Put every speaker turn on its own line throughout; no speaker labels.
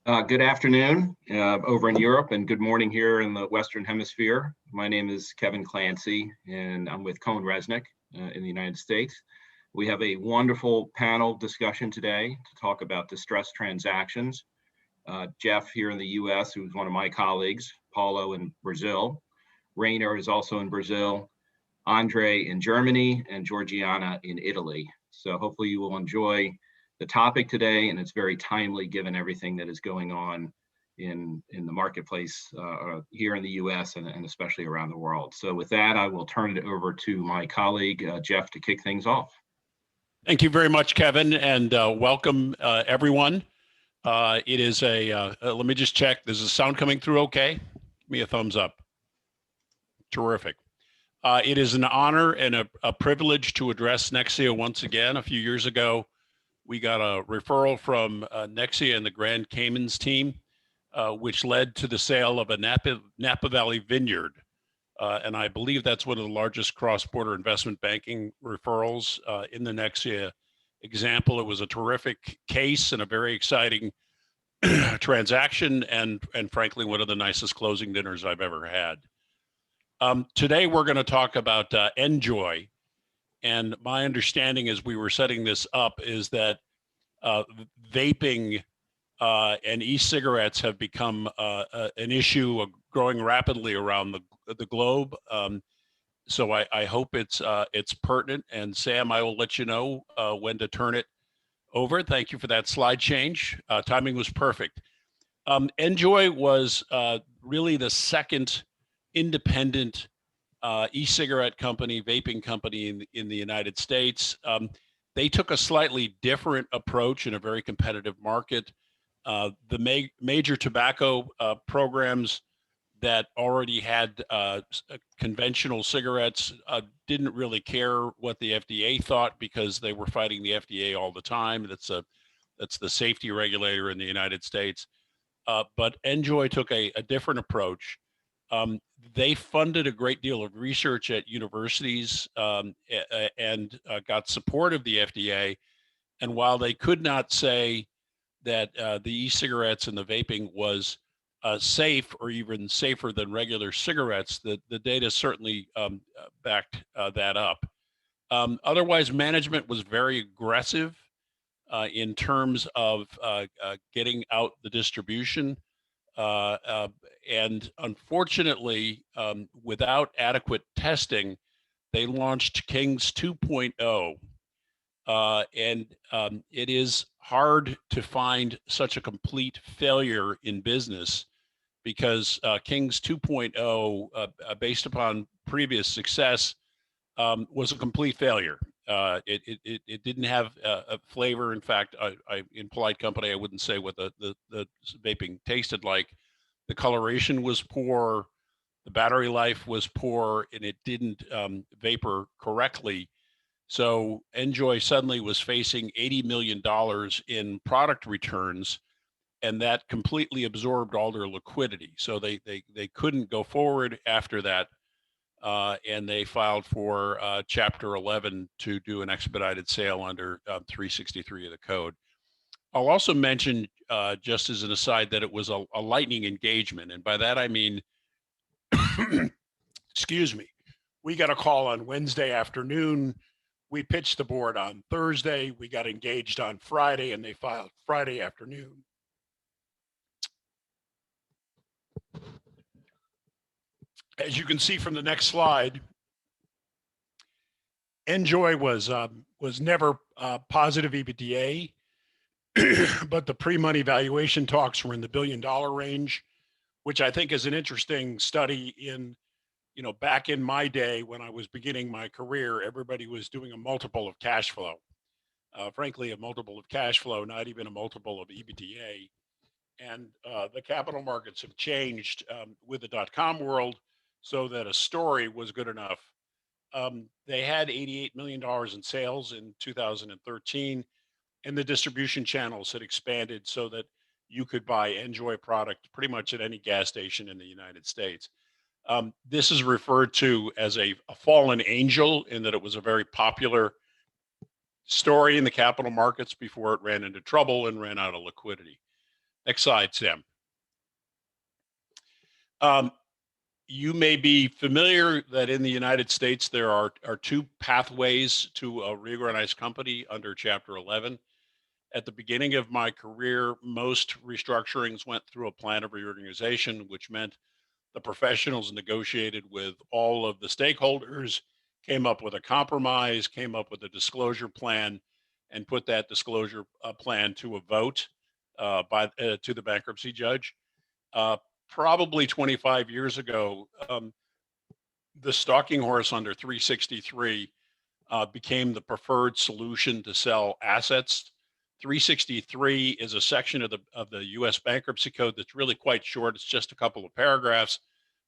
Good afternoon over in Europe, and good morning here in the Western Hemisphere. My name is Kevin Clancy, and I'm with Cohn Resnick in the United States. We have a wonderful panel discussion today to talk about distressed transactions. Jeff here in the US, who's one of my colleagues, Paulo in Brazil, Rainer is also in Brazil, Andre in Germany, and Georgiana in Italy. So hopefully you will enjoy the topic today, and it's very timely given everything that is going on in the marketplace here in the US and especially around the world. So with that, I will turn it over to my colleague, Jeff, to kick things off.
Thank you very much, Kevin, and welcome everyone. It is let me just check. Is the sound coming through okay? Give me a thumbs up. Terrific. It is an honor and a privilege to address Nexia once again. A few years ago, we got a referral from Nexia and the Grand Caymans team, which led to the sale of a Napa Valley vineyard. And I believe that's one of the largest cross-border investment banking referrals in the Nexia example. It was a terrific case and a very exciting transaction, and frankly, one of the nicest closing dinners I've ever had. Today, we're going to talk about Enjoy. And my understanding as we were setting this up is that vaping and e-cigarettes have become an issue growing rapidly around the globe. So I hope it's pertinent. And Sam, I will let you know when to turn it over. Thank you for that slide change. Timing was perfect. Enjoy was really the second independent e-cigarette company, vaping company in the United States. They took a slightly different approach in a very competitive market. The major tobacco programs that already had conventional cigarettes didn't really care what the FDA thought because they were fighting the FDA all the time. That's the safety regulator in the United States. But Enjoy took a different approach. They funded a great deal of research at universities and got support of the FDA. And while they could not say that the e-cigarettes and the vaping was safe or even safer than regular cigarettes, the data certainly backed that up. Otherwise, management was very aggressive in terms of getting out the distribution. And unfortunately, without adequate testing, they launched Kings 2.0. And it is hard to find such a complete failure in business because Kings 2.0, based upon previous success, was a complete failure. It didn't have a flavor. In fact, I in polite company, I wouldn't say what the vaping tasted like. The coloration was poor, the battery life was poor, and it didn't vapor correctly. So Enjoy suddenly was facing $80 million in product returns, and that completely absorbed all their liquidity. So they couldn't go forward after that. And they filed for Chapter 11 to do an expedited sale under 363 of the code. I'll also mention, just as an aside, that it was a lightning engagement. And by that, I mean, excuse me, we got a call on Wednesday afternoon. We pitched the board on Thursday. We got engaged on Friday, and they filed Friday afternoon. As you can see from the next slide, Enjoy was never positive EBITDA, but the pre-money valuation talks were in the $1 billion range, which I think is an interesting study. Back in my day when I was beginning my career, everybody was doing a multiple of cash flow. Frankly, a multiple of cash flow, not even a multiple of EBITDA. And the capital markets have changed with the dot-com world, so that a story was good enough. They had $88 million in sales in 2013, and the distribution channels had expanded so that you could buy Enjoy product pretty much at any gas station in the United States. This is referred to as a fallen angel in that it was a very popular story in the capital markets before it ran into trouble and ran out of liquidity. Next slide, Sam. You may be familiar that in the United States, there are two pathways to a reorganized company under Chapter 11. At the beginning of my career, most restructurings went through a plan of reorganization, which meant the professionals negotiated with all of the stakeholders, came up with a compromise, came up with a disclosure plan, and put that disclosure plan to a vote to the bankruptcy judge. Uh, Probably 25 years ago, the stalking horse under 363 became the preferred solution to sell assets. 363 is a section of the U.S. Bankruptcy Code that's really quite short. It's just a couple of paragraphs,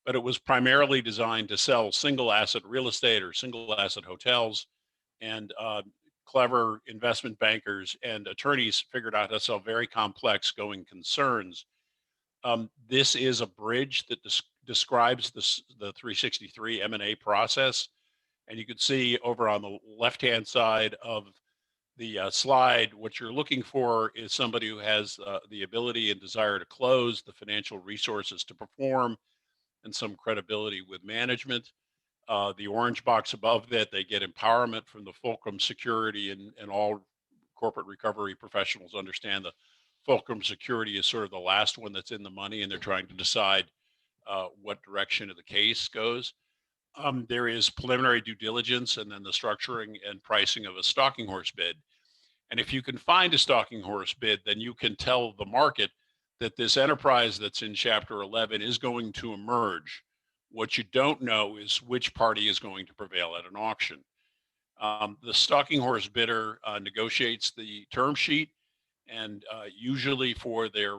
but it was primarily designed to sell single asset real estate or single asset hotels. And clever investment bankers and attorneys figured out how to sell very complex going concerns. This is a bridge that describes the 363 M&A process. And you can see over on the left-hand side of the slide, what you're looking for is somebody who has the ability and desire to close, the financial resources to perform, and some credibility with management. The orange box above that, they get empowerment from the fulcrum security, and all corporate recovery professionals understand the fulcrum security is sort of the last one that's in the money, and they're trying to decide what direction of the case goes. There is preliminary due diligence and then the structuring and pricing of a stalking horse bid. And if you can find a stalking horse bid, then you can tell the market that this enterprise that's in Chapter 11 is going to emerge. What you don't know is which party is going to prevail at an auction. The stalking horse bidder negotiates the term sheet, and usually for their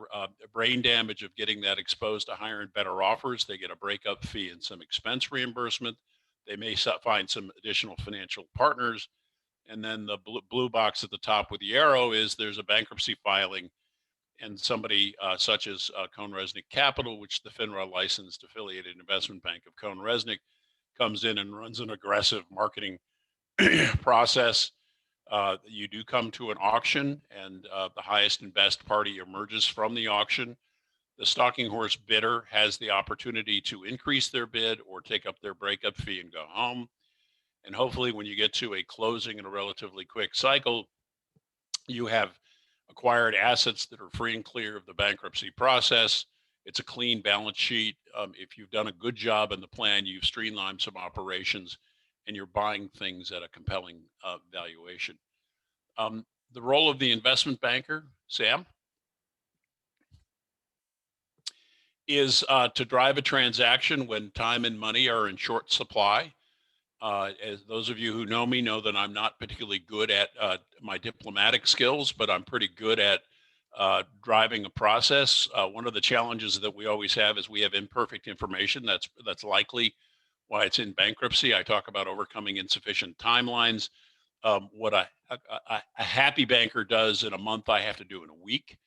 brain damage of getting that exposed to higher and better offers, they get a breakup fee and some expense reimbursement. They may find some additional financial partners. And then the blue box at the top with the arrow is there's a bankruptcy filing, and somebody such as Cohn-Resnick Capital, which the FINRA licensed affiliated investment bank of Cohn-Resnick, comes in and runs an aggressive marketing process. You do come to an auction, and the highest and best party emerges from the auction. The stalking horse bidder has the opportunity to increase their bid or take up their breakup fee and go home. And hopefully when you get to a closing in a relatively quick cycle, you have acquired assets that are free and clear of the bankruptcy process. It's a clean balance sheet. If you've done a good job in the plan, you've streamlined some operations, and you're buying things at a compelling valuation. The role of the investment banker, Sam, is to drive a transaction when time and money are in short supply. As those of you who know me know that I'm not particularly good at my diplomatic skills, but I'm pretty good at driving a process. One of the challenges that we always have is we have imperfect information. That's likely why it's in bankruptcy. I talk about overcoming insufficient timelines. What a happy banker does in a month, I have to do in a week.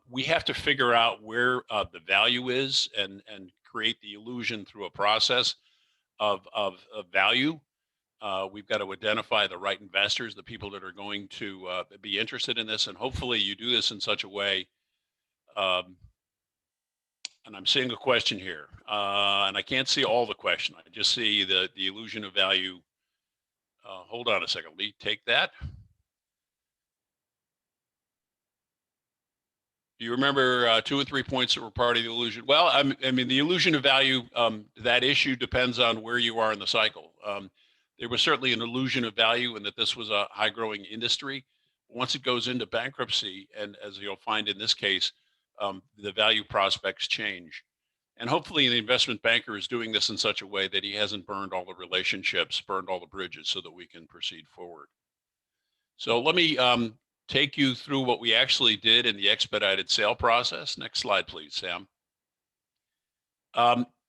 We have to figure out where the value is and create the illusion through a process of value. We've got to identify the right investors, the people that are going to be interested in this, and hopefully you do this in such a way. And I'm seeing a question here, and I can't see all the question. I just see the illusion of value. Hold on a second, Lee, take that. Do you remember 2 or 3 points that were part of the illusion? Well, I mean, the illusion of value, that issue depends on where you are in the cycle. There was certainly an illusion of value in that this was a high growing industry. Once it goes into bankruptcy, and as you'll find in this case, the value prospects change. And hopefully the investment banker is doing this in such a way that he hasn't burned all the relationships, burned all the bridges, so that we can proceed forward. So let me take you through what we actually did in the expedited sale process. Next slide, please, Sam.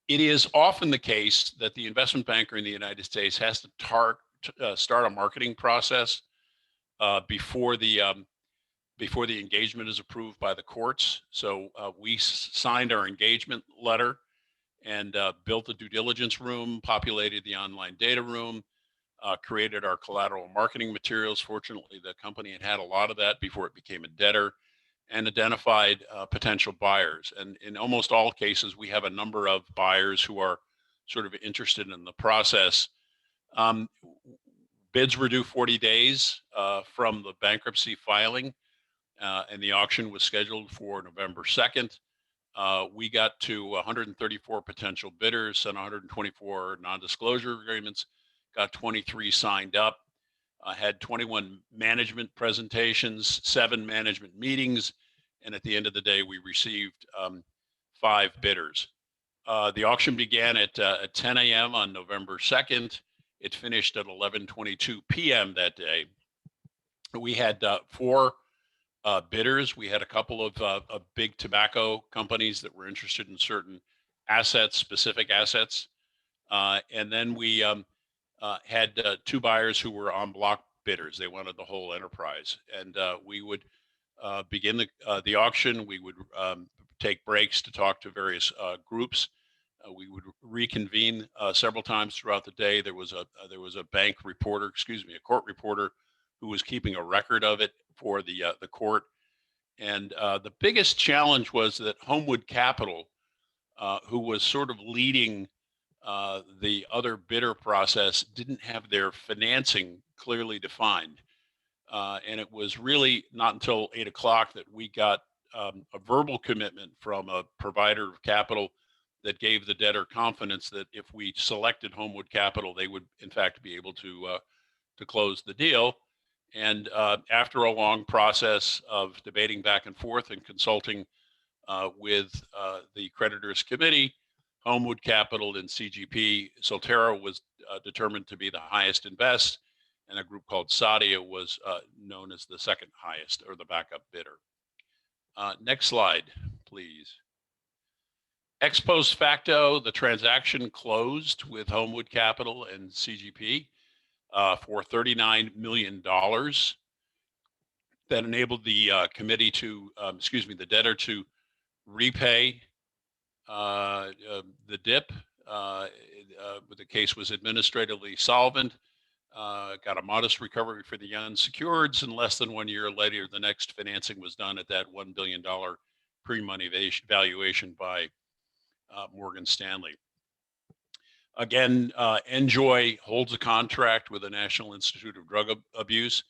It is often the case that the investment banker in the United States has to start a marketing process before the engagement is approved by the courts. So we signed our engagement letter and built a due diligence room, populated the online data room, created our collateral marketing materials. Fortunately, the company had a lot of that before it became a debtor. and identified potential buyers. And in almost all cases, we have a number of buyers who are sort of interested in the process. Bids were due 40 days from the bankruptcy filing, and the auction was scheduled for November 2nd. We got to 134 potential bidders, sent 124 non-disclosure agreements, got 23 signed up, had 21 management presentations, 7 management meetings, and at the end of the day, we received 5 bidders. The auction began at 10 a.m. on November 2nd. It finished at 11:22 p.m. that day. We had 4 bidders. We had a couple of big tobacco companies that were interested in certain assets, specific assets. And then we had 2 buyers who were en bloc bidders. They wanted the whole enterprise. And we would begin the auction. We would take breaks to talk to various groups. We would reconvene several times throughout the day. There was a bank reporter, a court reporter, who was keeping a record of it for the court. And the biggest challenge was that Homewood Capital, who was sort of leading the other bidder process, didn't have their financing clearly defined. And it was really not until 8 o'clock that we got a verbal commitment from a provider of capital that gave the debtor confidence that if we selected Homewood Capital, they would in fact be able to close the deal. And after a long process of debating back and forth and consulting with the creditors committee, Homewood Capital and CGP, Solterra was determined to be the highest and best, and a group called Sadia was known as the second highest, or the backup bidder. Next slide, please. Ex post facto, the transaction closed with Homewood Capital and CGP for $39 million. That enabled the committee to, the debtor to repay the DIP. The case was administratively solvent. Got a modest recovery for the unsecureds, and less than 1 year later, the next financing was done at that $1 billion pre-money valuation by Morgan Stanley. Again, Enjoy holds a contract with the National Institute of Drug Abuse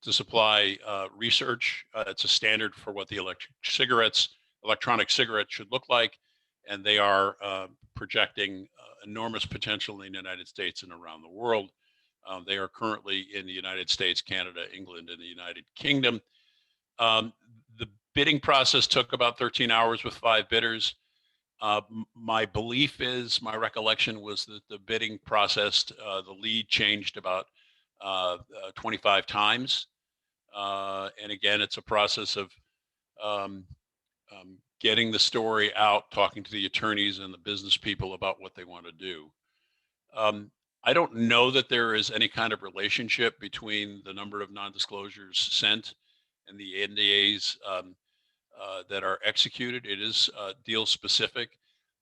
to supply research. It's a standard for what the electronic cigarette should look like, and they are projecting enormous potential in the United States and around the world. They are currently in the United States, Canada, England, and the United Kingdom. The bidding process took about 13 hours with 5 bidders. My recollection was that the bidding process, the lead changed about 25 times. And again, it's a process of getting the story out, talking to the attorneys and the business people about what they want to do. I don't know that there is any kind of relationship between the number of non-disclosures sent and the NDAs that are executed. It is deal specific.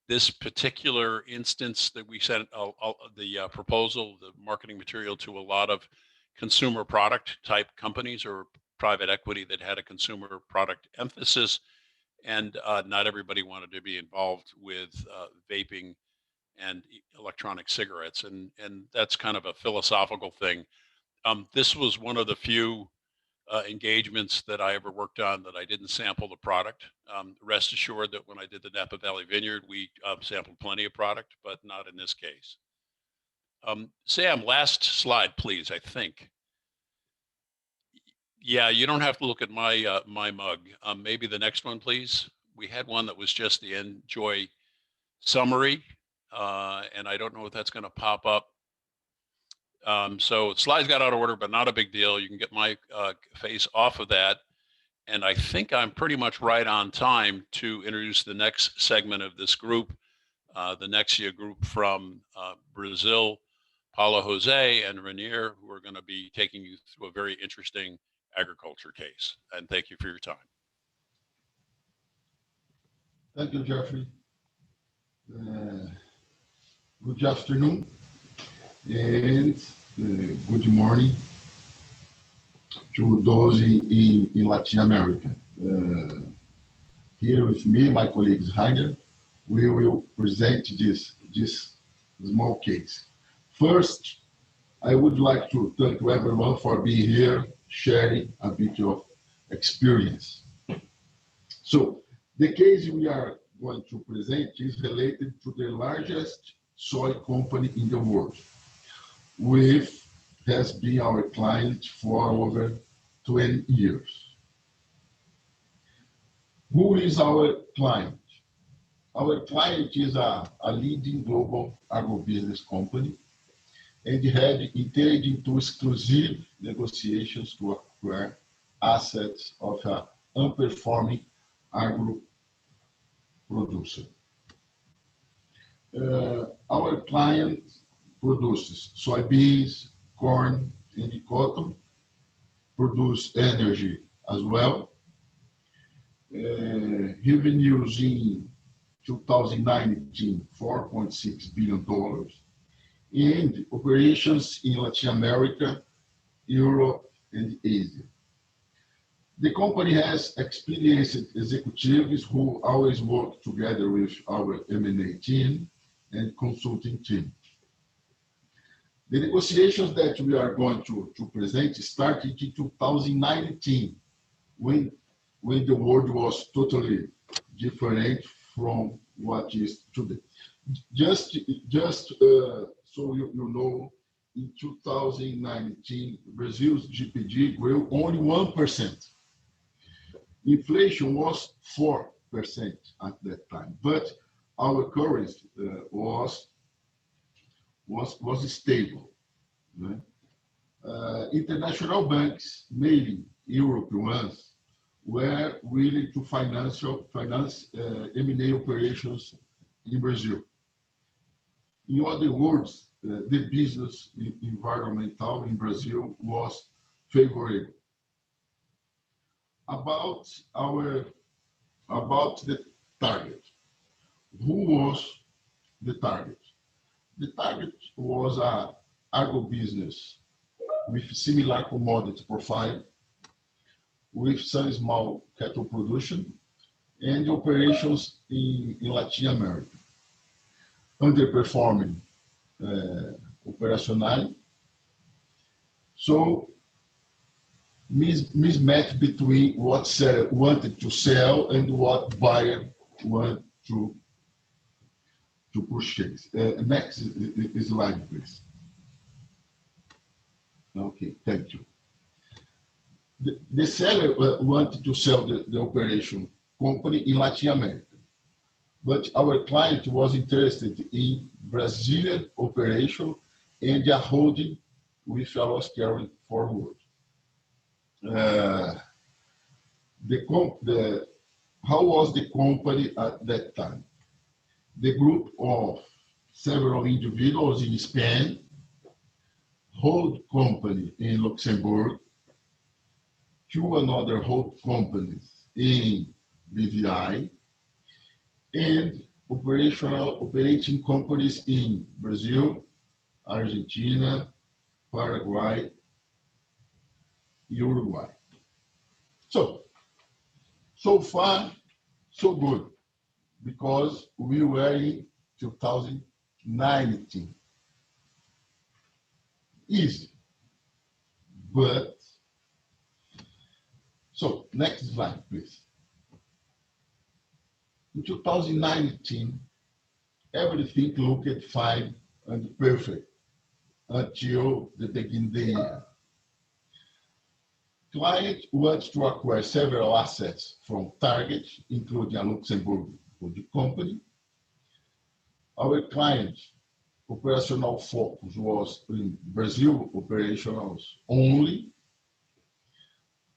This particular instance that we sent the proposal, the marketing material, to a lot of consumer product type companies or private equity that had a consumer product emphasis, and not everybody wanted to be involved with vaping and electronic cigarettes, and that's kind of a philosophical thing. This was one of the few engagements that I ever worked on that I didn't sample the product. Rest assured that when I did the Napa Valley Vineyard, we sampled plenty of product, but not in this case. Sam, last slide, please, I think. Yeah, you don't have to look at my my mug. Maybe the next one, please. We had one that was just the Enjoy summary, and I don't know if that's going to pop up. So slides got out of order, but not a big deal. You can get my face off of that. And I think I'm pretty much right on time to introduce the next segment of this group, the Nexia group from Brazil, Paulo Jose and Renier, who are going to be taking you through a very interesting agriculture case. And thank you for your time.
Thank you, Jeffrey. Good afternoon and good morning to those in Latin America. Here with me, my colleague Heiner, we will present this small case. First, I would like to thank everyone for being here, sharing a bit of experience. So, the case we are going to present is related to the largest soy company in the world, which has been our client for over 20 years. Who is our client? Our client is a leading global agribusiness company and had entered into exclusive negotiations to acquire assets of an unperforming agro producer. Our client produces soybeans, corn, and cotton, produce energy as well. Revenues in 2019, $4.6 billion, and operations in Latin America, Europe, and Asia. The company has experienced executives who always work together with our M&A team and consulting team. The negotiations that we are going to present started in 2019, when the world was totally different from what is today. Just so you know, in 2019, Brazil's GDP grew only 1%. Inflation was 4% at that time, but our currency was stable. Right? International banks, mainly European ones, were willing to finance M&A operations in Brazil. In other words, the business environmental in Brazil was favorable. About the target. Who was the target? The target was an agribusiness with similar commodity profile, with some small cattle production and operations in Latin America. Underperforming operational. So, mismatch between what seller wanted to sell and what buyer wanted to purchase. Next slide, please. Okay, thank you. The seller wanted to sell the operation company in Latin America, but our client was interested in Brazilian operation and a holding with a loss carry forward. How was the company at that time? The group of several individuals in Spain, hold company in Luxembourg, two another hold companies in BVI, and operating companies in Brazil, Argentina, Paraguay, Uruguay. So far, so good, because we were in 2019. Easy, but, so next slide, please. In 2019, everything looked fine and perfect until the beginning of the year. Client wants to acquire several assets from Target, including a Luxembourg company. Our client operational focus was in Brazil operationals only.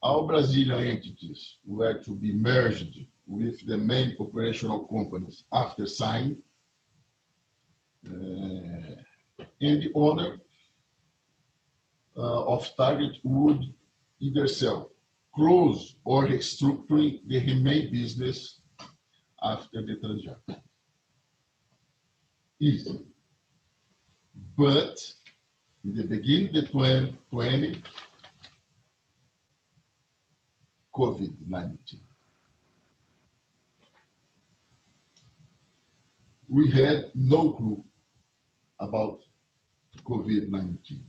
Our Brazilian entities were to be merged with the main operational companies after signing. And the owner of Target would either sell, close, or restructuring the remaining business after the transaction. Easy. But in the beginning of 2020, COVID-19. we had no clue about COVID-19.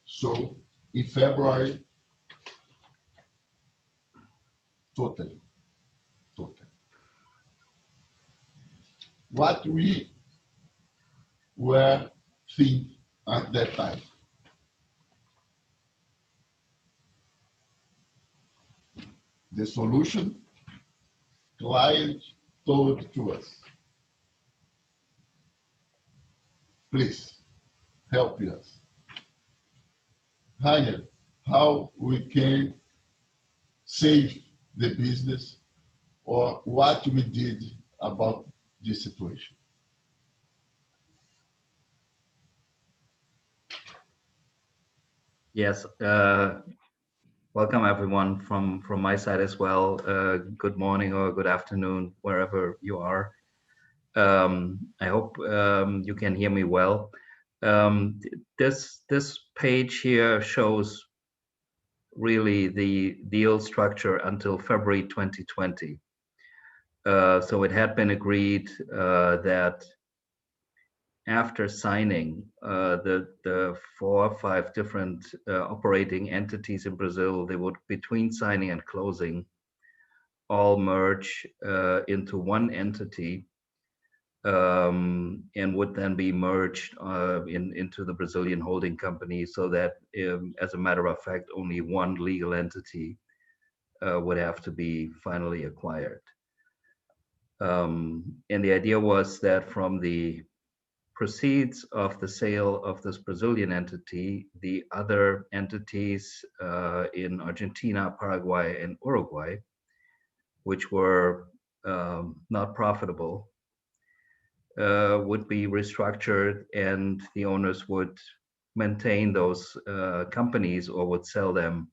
So in February, totally. What we were thinking at that time, the solution, client told to us, please help us. Higher, how we can save the business or what we did about this situation.
Yes, welcome everyone from my side as well. Good morning or good afternoon, wherever you are. I hope you can hear me well. This page here shows really the deal structure until February 2020. So it had been agreed that after signing, the 4 or 5 different operating entities in Brazil, they would, between signing and closing, all merge into one entity, and would then be merged into the Brazilian holding company, so that as a matter of fact, only one legal entity would have to be finally acquired. And the idea was that from the proceeds of the sale of this Brazilian entity, the other entities in Argentina, Paraguay, and Uruguay, which were not profitable, would be restructured, and the owners would maintain those companies or would sell them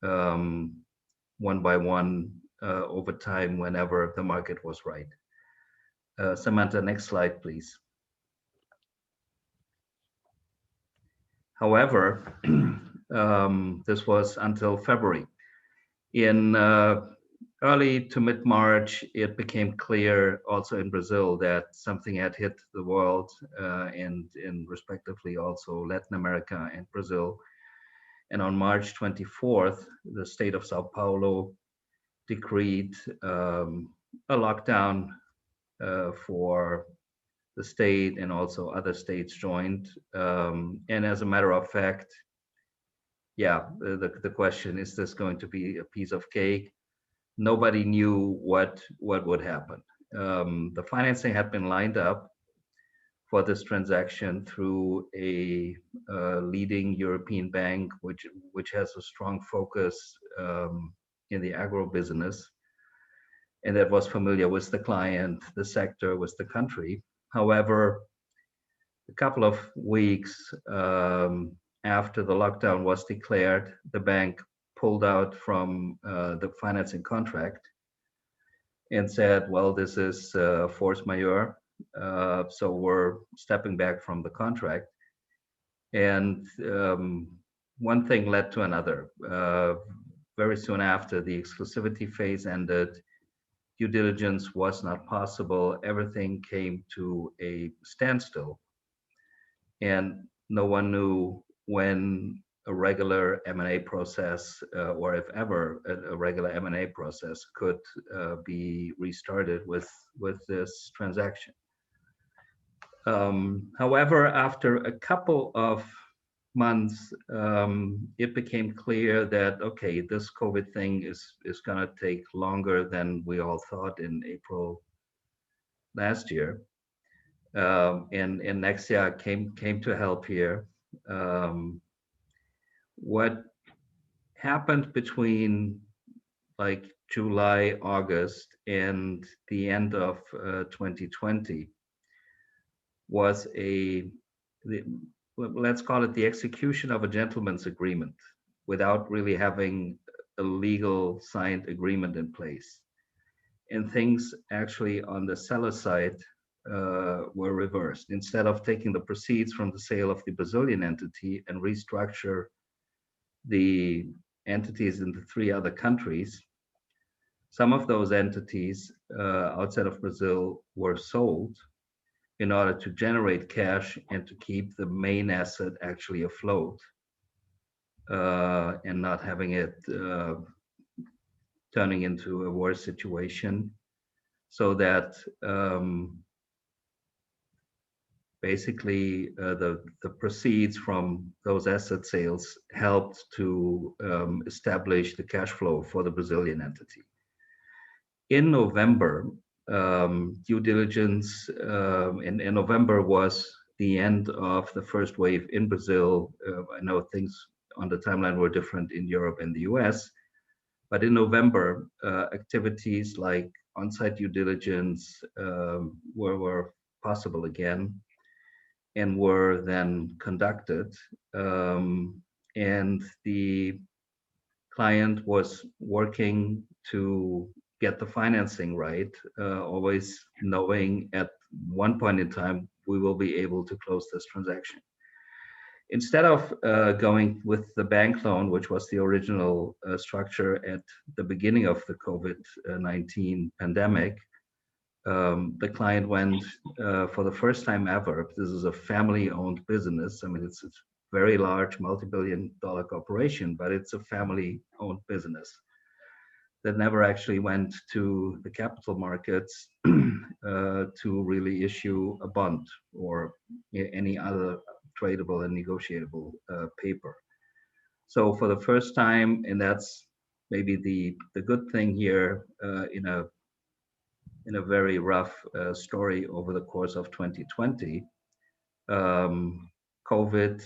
one by one over time whenever the market was right. Samantha, next slide, please. However, this was until February. In early to mid-March, it became clear also in Brazil that something had hit the world and respectively also Latin America and Brazil. And on March 24th, the state of Sao Paulo decreed a lockdown for the state, and also other states joined. And as a matter of fact, yeah, the question, is this going to be a piece of cake? Nobody knew what would happen. The financing had been lined up for this transaction through a leading European bank, which has a strong focus in the agro business, and that was familiar with the client, the sector, with the country. However, a couple of weeks after the lockdown was declared, the bank pulled out from the financing contract and said, well, this is force majeure, so we're stepping back from the contract. And one thing led to another. Very soon after, the exclusivity phase ended. Due diligence was not possible. Everything came to a standstill, and no one knew when a regular M&A process, or if ever a regular M&A process could be restarted with this transaction. However, after a couple of months, it became clear that, okay, this COVID thing is going to take longer than we all thought in April last year. And Nexia came to help here. What happened between like July, August, and the end of 2020 was let's call it the execution of a gentleman's agreement without really having a legal signed agreement in place. And things actually on the seller side were reversed. Instead of taking the proceeds from the sale of the Brazilian entity and restructure the entities in the 3 other countries, Some of those entities outside of Brazil were sold in order to generate cash and to keep the main asset actually afloat, and not having it turning into a worse situation, so that basically the proceeds from those asset sales helped to establish the cash flow for the Brazilian entity. In November, due diligence in November was the end of the first wave in Brazil. I know things on the timeline were different in Europe and the US, but in November, activities like on-site due diligence were possible again and were then conducted. And the client was working to get the financing right, always knowing at one point in time we will be able to close this transaction. Instead of going with the bank loan, which was the original structure at the beginning of the COVID-19 pandemic, the client went for the first time ever. This is a family-owned business. I mean, it's a very large multi-billion-dollar corporation, but it's a family-owned business that never actually went to the capital markets to really issue a bond or any other tradable and negotiable paper. So for the first time, and that's maybe the good thing here in a very rough story over the course of 2020, COVID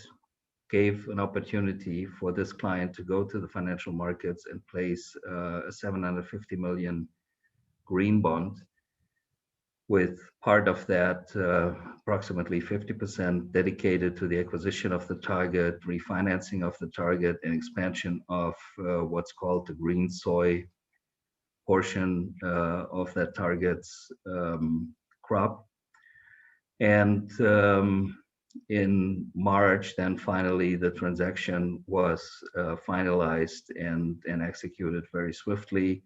gave an opportunity for this client to go to the financial markets and place a 750 million green bond, with part of that, approximately 50%, dedicated to the acquisition of the target, refinancing of the target, and expansion of what's called the green soy portion of that target's crop. And in March, then finally the transaction was finalized and executed very swiftly.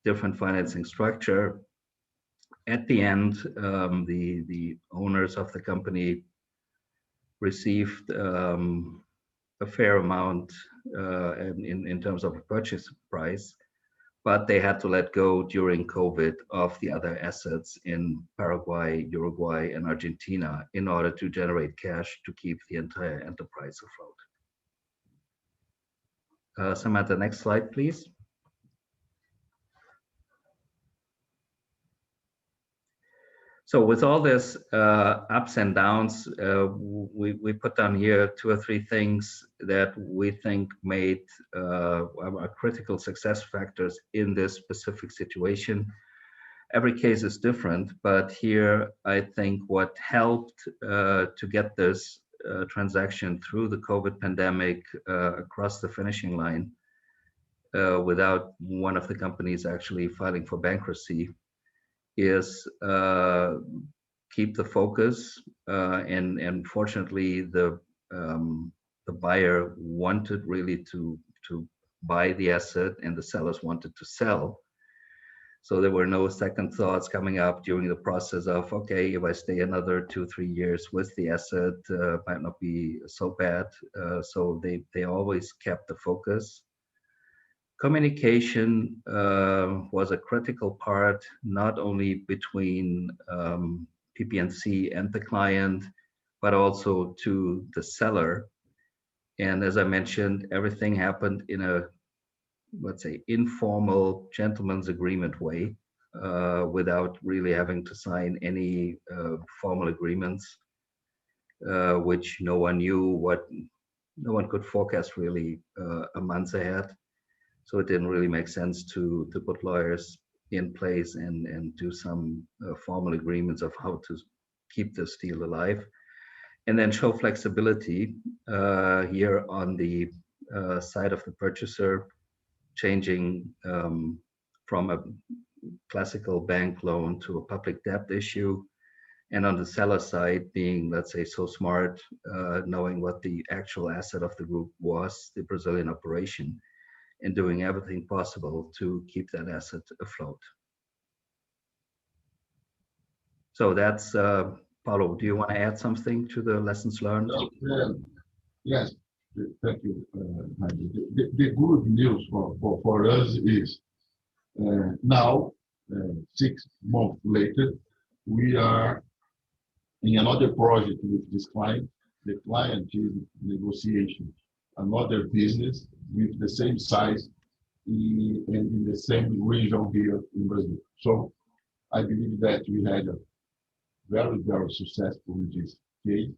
Different financing structure. At the end, the owners of the company received a fair amount in terms of a purchase price, but they had to let go during COVID of the other assets in Paraguay, Uruguay, and Argentina in order to generate cash to keep the entire enterprise afloat. Samantha, next slide, please. So with all this ups and downs, we put down here 2 or 3 things that we think made are critical success factors in this specific situation. Every case is different, but here I think what helped to get this transaction through the COVID pandemic across the finishing line without one of the companies actually filing for bankruptcy is keep the focus, and fortunately the buyer wanted really to buy the asset and the sellers wanted to sell. So there were no second thoughts coming up during the process of, okay, if I stay another 2-3 years with the asset, might not be so bad. So they always kept the focus. Communication was a critical part, not only between PP&C and the client, but also to the seller. And as I mentioned, everything happened in a, let's say, informal gentleman's agreement way, without really having to sign any formal agreements, which no one knew no one could forecast really a month ahead. So it didn't really make sense to put lawyers in place and do some formal agreements of how to keep this deal alive. And then show flexibility here on the side of the purchaser, changing from a classical bank loan to a public debt issue. And on the seller side, being, let's say, so smart, knowing what the actual asset of the group was, the Brazilian operation, in doing everything possible to keep that asset afloat. So that's, Paulo, do you want to add something to the lessons learned?
Yes, thank you, Heidi. The good news for us is now, 6 months later, we are in another project with this client. The client is negotiation another business with the same size and in the same region here in Brazil. So I believe that we had a very, very successful in this case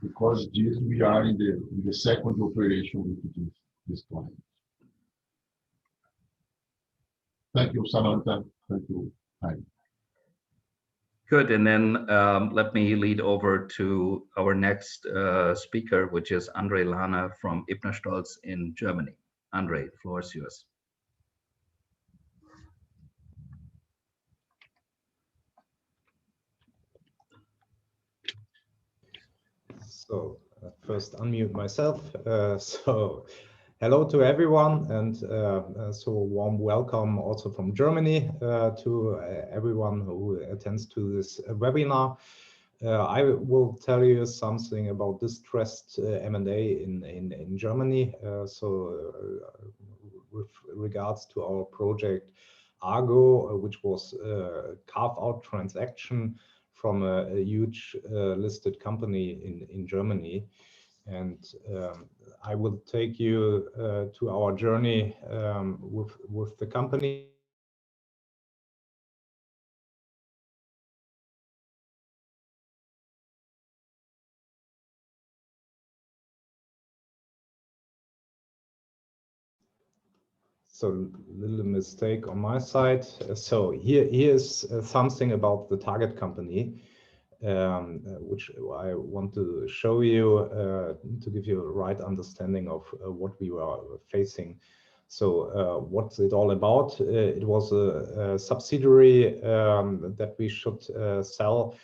because this we are in the second operation with this client. Thank you, Samantha. Thank you, Heidi.
Good, and then let me lead over to our next speaker, which is Andre Lana from Ibner Stolz in Germany. Andre, the floor is yours.
So first unmute myself. So hello to everyone, and so warm welcome also from Germany to everyone who attends to this webinar. I will tell you something about distressed M&A in Germany. With regards to our project Argo, which was a carve-out transaction from a huge listed company in Germany. And I will take you to our journey with the company. So little mistake on my side. So here's something about the target company, which I want to show you to give you a right understanding of what we were facing. So what's it all about? It was a subsidiary that we should sell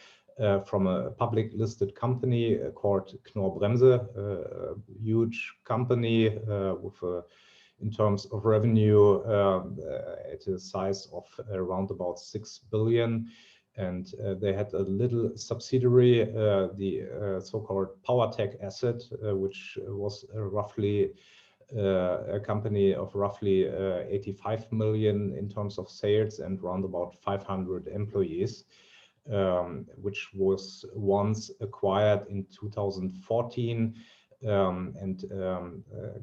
from a public listed company called Knorr-Bremse, a huge company with a in terms of revenue at a size of around about 6 billion. And they had a little subsidiary, the so-called PowerTech asset, which was roughly a company of roughly 85 million in terms of sales and around about 500 employees, which was once acquired in 2014.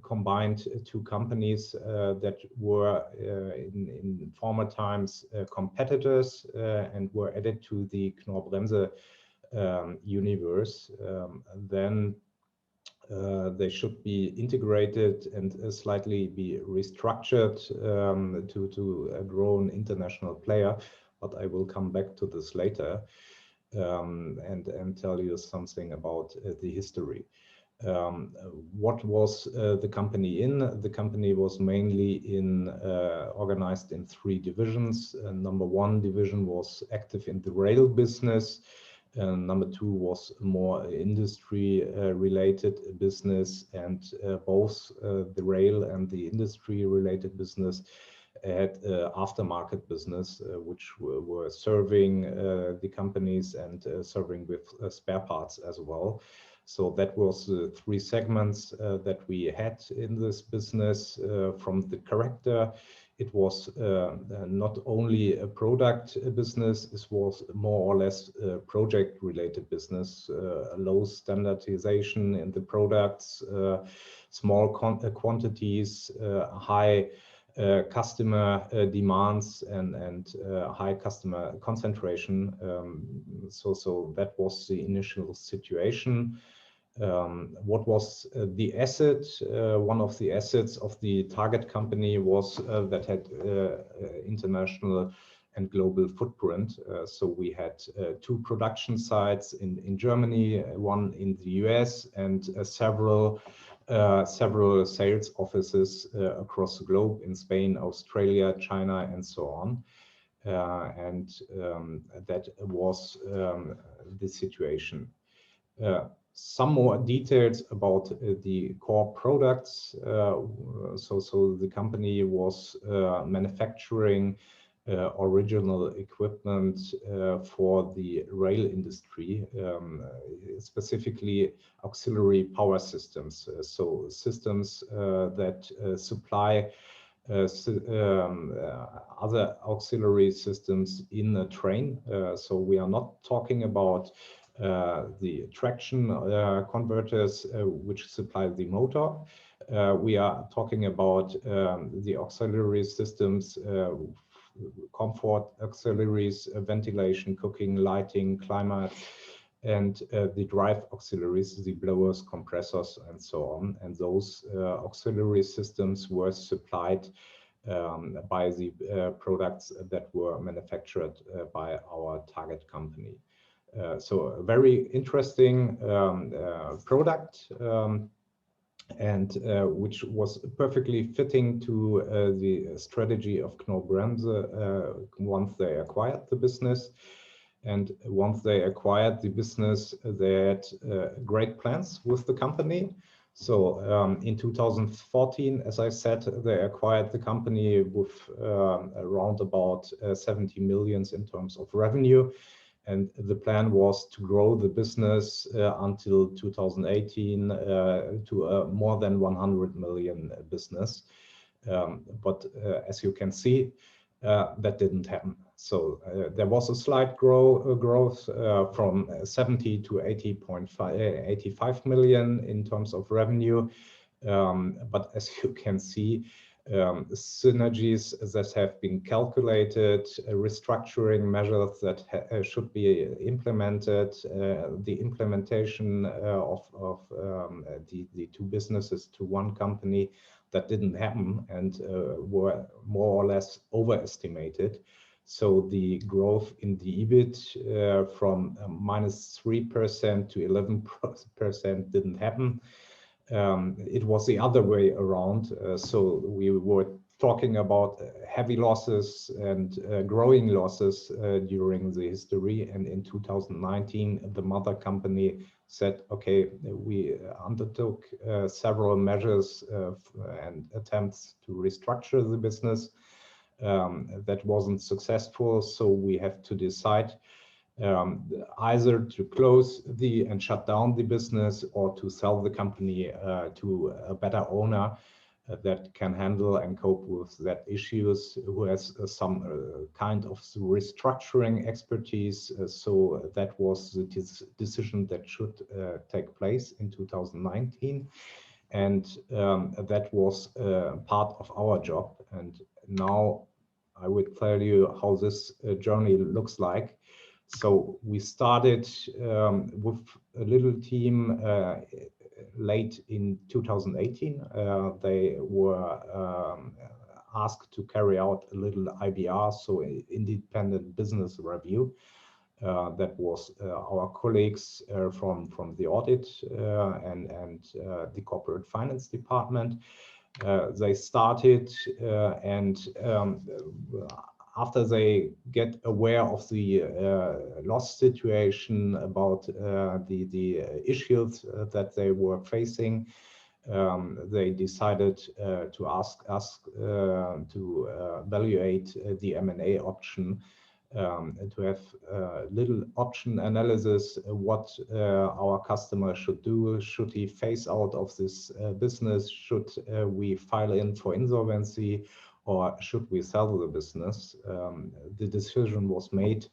Combined two companies that were in former times competitors and were added to the Knorr-Bremse universe. Then they should be integrated and slightly be restructured to a grown international player. But I will come back to this later and tell you something about the history. What was the company in? The company was mainly organized in 3 divisions. Number 1 division was active in the rail business. Number 2 was more industry related business, and both the rail and the industry related business had aftermarket business, which were serving the companies and serving with spare parts as well. So that was the 3 segments that we had in this business. From the character, it was not only a product business, it was more or less a project-related business, low standardization in the products, small quantities, high customer demands and high customer concentration. So that was the initial situation. What was the asset? One of the assets of the target company was that had international and global footprint. So we had 2 production sites in Germany, 1 in the US, and several sales offices across the globe in Spain, Australia, China, and so on. That was the situation. Some more details about the core products. So the company was manufacturing original equipment for the rail industry, specifically auxiliary power systems. So systems that supply other auxiliary systems in a train. So we are not talking about the traction converters which supply the motor. We are talking about the auxiliary systems, comfort auxiliaries, ventilation, cooking, lighting, climate, and the drive auxiliaries, the blowers, compressors, and so on. And those auxiliary systems were supplied by the products that were manufactured by our target company. So a very interesting product, and which was perfectly fitting to the strategy of Knorr-Bremse once they acquired the business. And once they acquired the business, they had great plans with the company. So in 2014, as I said, they acquired the company with around about 70 million in terms of revenue. And the plan was to grow the business until 2018 to a more than 100 million business. But as you can see, that didn't happen. So there was a slight growth from 70 to 85 million in terms of revenue. But as you can see, synergies that have been calculated, restructuring measures that should be implemented, the implementation of the two businesses to one company, that didn't happen and were more or less overestimated. So the growth in the EBIT from -3% to 11% didn't happen. It was the other way around. So we were talking about heavy losses and growing losses during the history. And in 2019, the mother company said, okay, we undertook several measures and attempts to restructure the business. That wasn't successful. So we have to decide either to close and shut down the business or to sell the company to a better owner that can handle and cope with that issues, who has some kind of restructuring expertise. So that was the decision that should take place in 2019. And that was part of our job. And now I would tell you how this journey looks like. So we started with a little team late in 2018. They were asked to carry out a little IBR, so independent business review. That was our colleagues from the audit and the corporate finance department. They started and after they get aware of the loss situation, about the issues that they were facing, they decided to ask us to evaluate the M&A option, to have a little option analysis, what our customer should do. Should he phase out of this business? Should we file in for insolvency? Or should we sell the business? The decision was made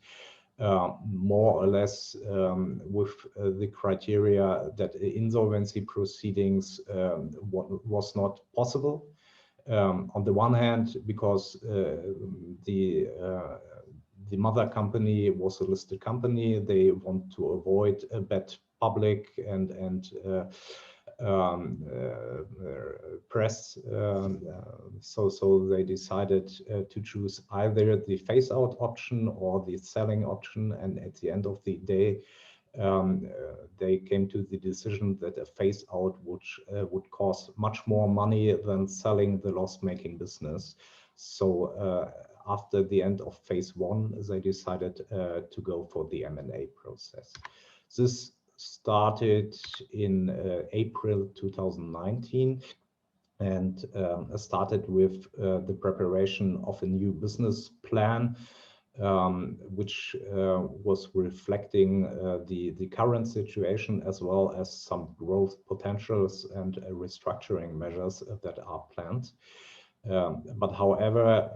more or less with the criteria that insolvency proceedings was not possible. On the one hand, because the mother company was a listed company, they want to avoid a bad public and press, so they decided to choose either the phase out option or the selling option. And at the end of the day, they came to the decision that a phase out would cost much more money than selling the loss-making business. So after the end of phase one, they decided to go for the M&A process. This started in April 2019 and started with the preparation of a new business plan, which was reflecting the current situation as well as some growth potentials and restructuring measures that are planned. But however,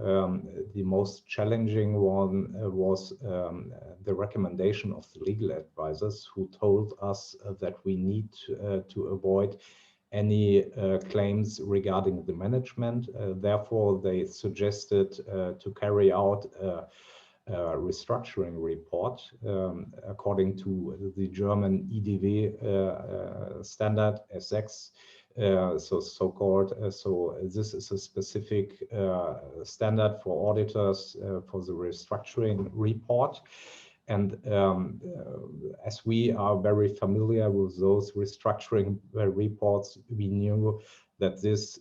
the most challenging one was the recommendation of the legal advisors, who told us that we need to avoid any claims regarding the management. Therefore, they suggested to carry out a restructuring report according to the German EDW standard S6. So-called. So this is a specific standard for auditors for the restructuring report. And as we are very familiar with those restructuring reports, we knew that this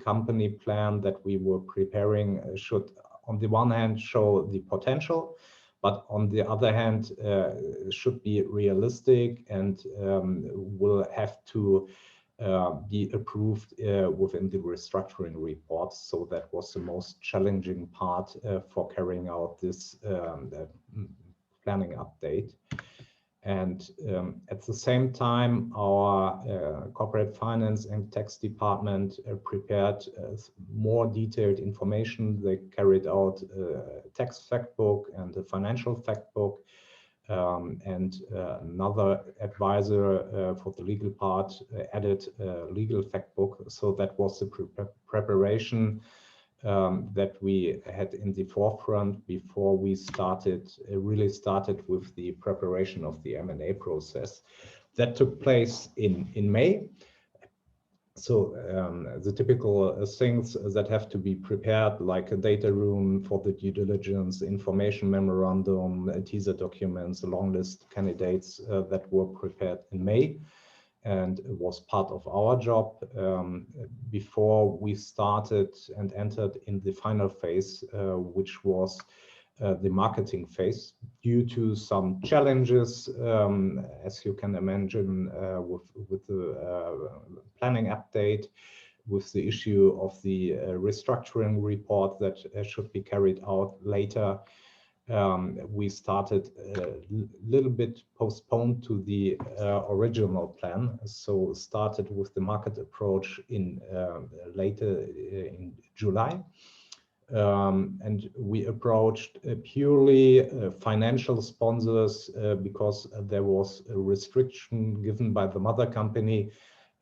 company plan that we were preparing should, on the one hand, show the potential, but on the other hand, should be realistic and will have to be approved within the restructuring report. So that was the most challenging part for carrying out this planning update. And at the same time, our corporate finance and tax department prepared more detailed information. They carried out a tax fact book and a financial fact book. And another advisor for the legal part added a legal fact book. So that was the preparation that we had in the forefront before we really started with the preparation of the M&A process. That took place in May. So the typical things that have to be prepared, like a data room for the due diligence, information memorandum, teaser documents, a long list candidates that were prepared in May, and it was part of our job before we started and entered in the final phase, which was the marketing phase. Due to some challenges, as you can imagine, with the planning update, with the issue of the restructuring report that should be carried out later, we started a little bit postponed to the original plan. So started with the market approach in later in July. And we approached purely financial sponsors because there was a restriction given by the mother company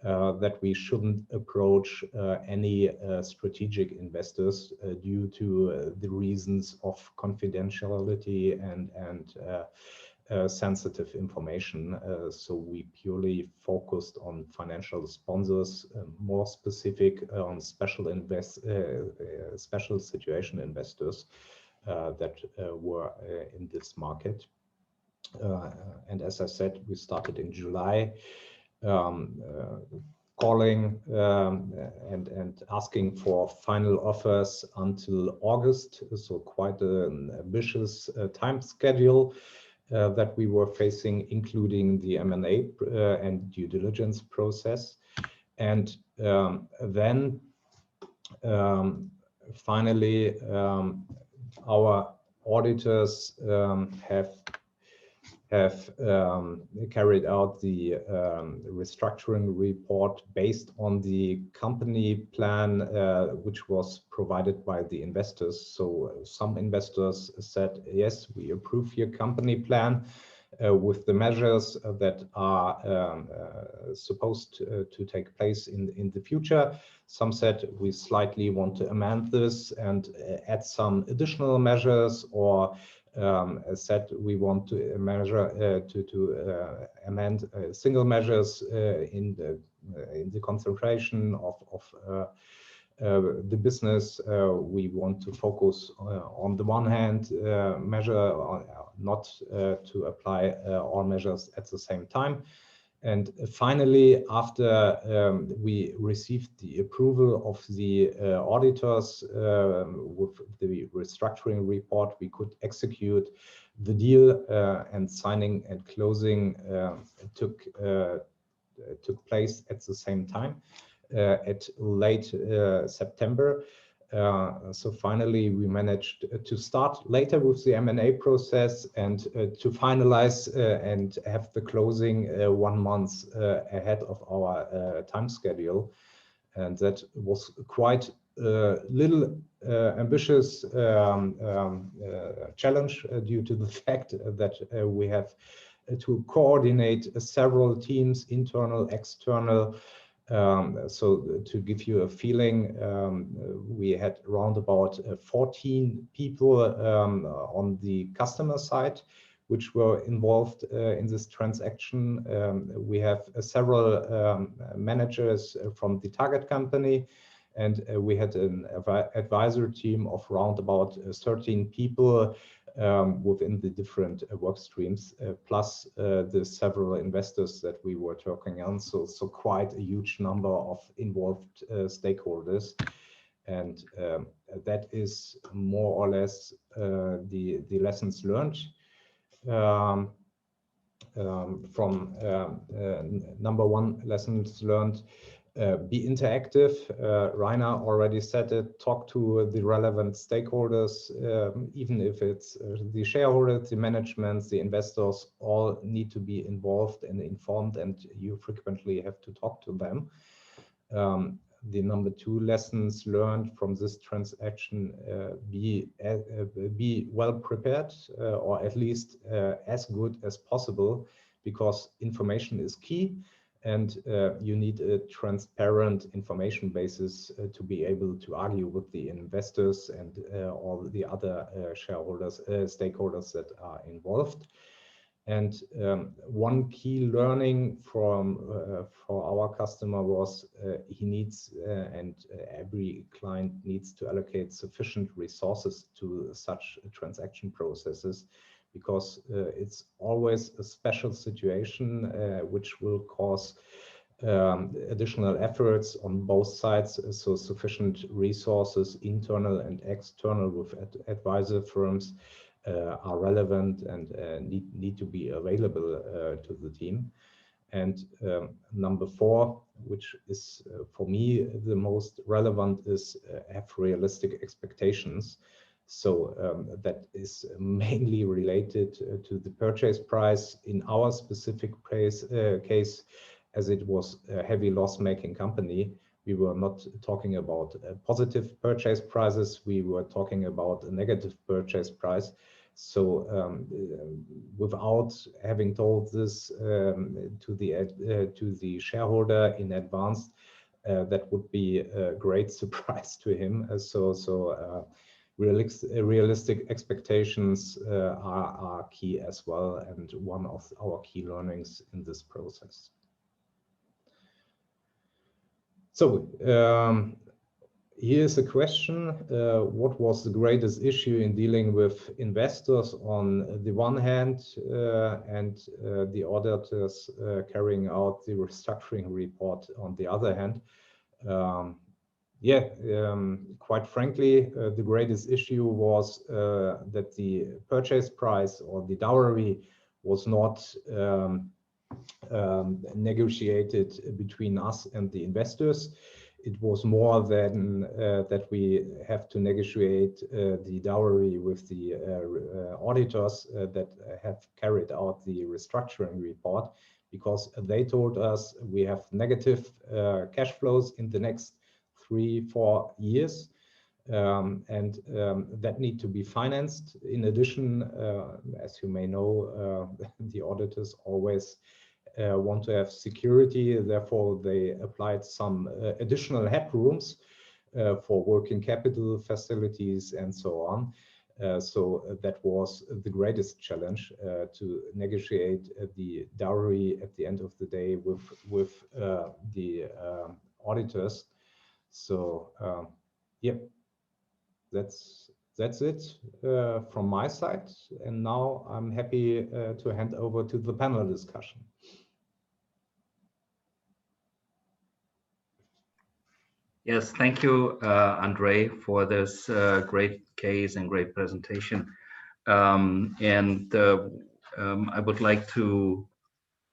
that we shouldn't approach any strategic investors due to the reasons of confidentiality and sensitive information. So we purely focused on financial sponsors, more specific on special situation investors that were in this market. And as I said, we started in July. Calling and asking for final offers until August. So quite an ambitious time schedule that we were facing, including the M&A and due diligence process. And then finally, our auditors have carried out the restructuring report based on the company plan, which was provided by the investors. So some investors said, yes, we approve your company plan with the measures that are supposed to take place in the future. Some said we slightly want to amend this and add some additional measures, or said we want to amend single measures in the concentration of the business. We want to focus on the one hand measure, not to apply all measures at the same time. And finally, after we received the approval of the auditors with the restructuring report, we could execute the deal, and signing and closing took place at the same time at late September. So finally, we managed to start later with the M&A process and to finalize and have the closing 1 month ahead of our time schedule. And that was quite little ambitious challenge due to the fact that we have to coordinate several teams, internal, external. So to give you a feeling, we had around about 14 people on the customer side, which were involved in this transaction. We have several managers from the target company, and we had an advisor team of around about 13 people within the different work streams, plus the several investors that we were talking on. So quite a huge number of involved stakeholders. And that is more or less the lessons learned. From number one, lessons learned, be interactive. Rainer already said it, talk to the relevant stakeholders, even if it's the shareholders, the management, the investors, all need to be involved and informed, and you frequently have to talk to them. The number two lessons learned from this transaction, be well prepared, or at least as good as possible, because information is key, and you need a transparent information basis to be able to argue with the investors and all the other shareholders, stakeholders that are involved. And one key learning from for our customer was he needs and every client needs to allocate sufficient resources to such transaction processes, because it's always a special situation which will cause additional efforts on both sides. So sufficient resources, internal and external, with advisor firms are relevant and need to be available to the team. And number four, which is for me the most relevant, is have realistic expectations. So that is mainly related to the purchase price. In our specific case, as it was a heavy loss-making company, we were not talking about positive purchase prices, we were talking about a negative purchase price. So without having told this to the shareholder in advance, that would be a great surprise to him. Realistic expectations are key as well, and one of our key learnings in this process. So here's a question. What was the greatest issue in dealing with investors on the one hand, and the auditors carrying out the restructuring report on the other hand? Quite frankly, the greatest issue was that the purchase price or the dowry was not negotiated between us and the investors. It was more than that we have to negotiate the dowry with the auditors that have carried out the restructuring report, because they told us we have negative cash flows in the next 3-4 years, and that need to be financed. In addition, as you may know, the auditors always want to have security, therefore they applied some additional headrooms for working capital facilities and so on. So that was the greatest challenge, to negotiate the dowry at the end of the day with the auditors. So yeah, that's it from my side. And now I'm happy to hand over to the panel discussion.
Yes, thank you, Andre, for this great case and great presentation. I would like to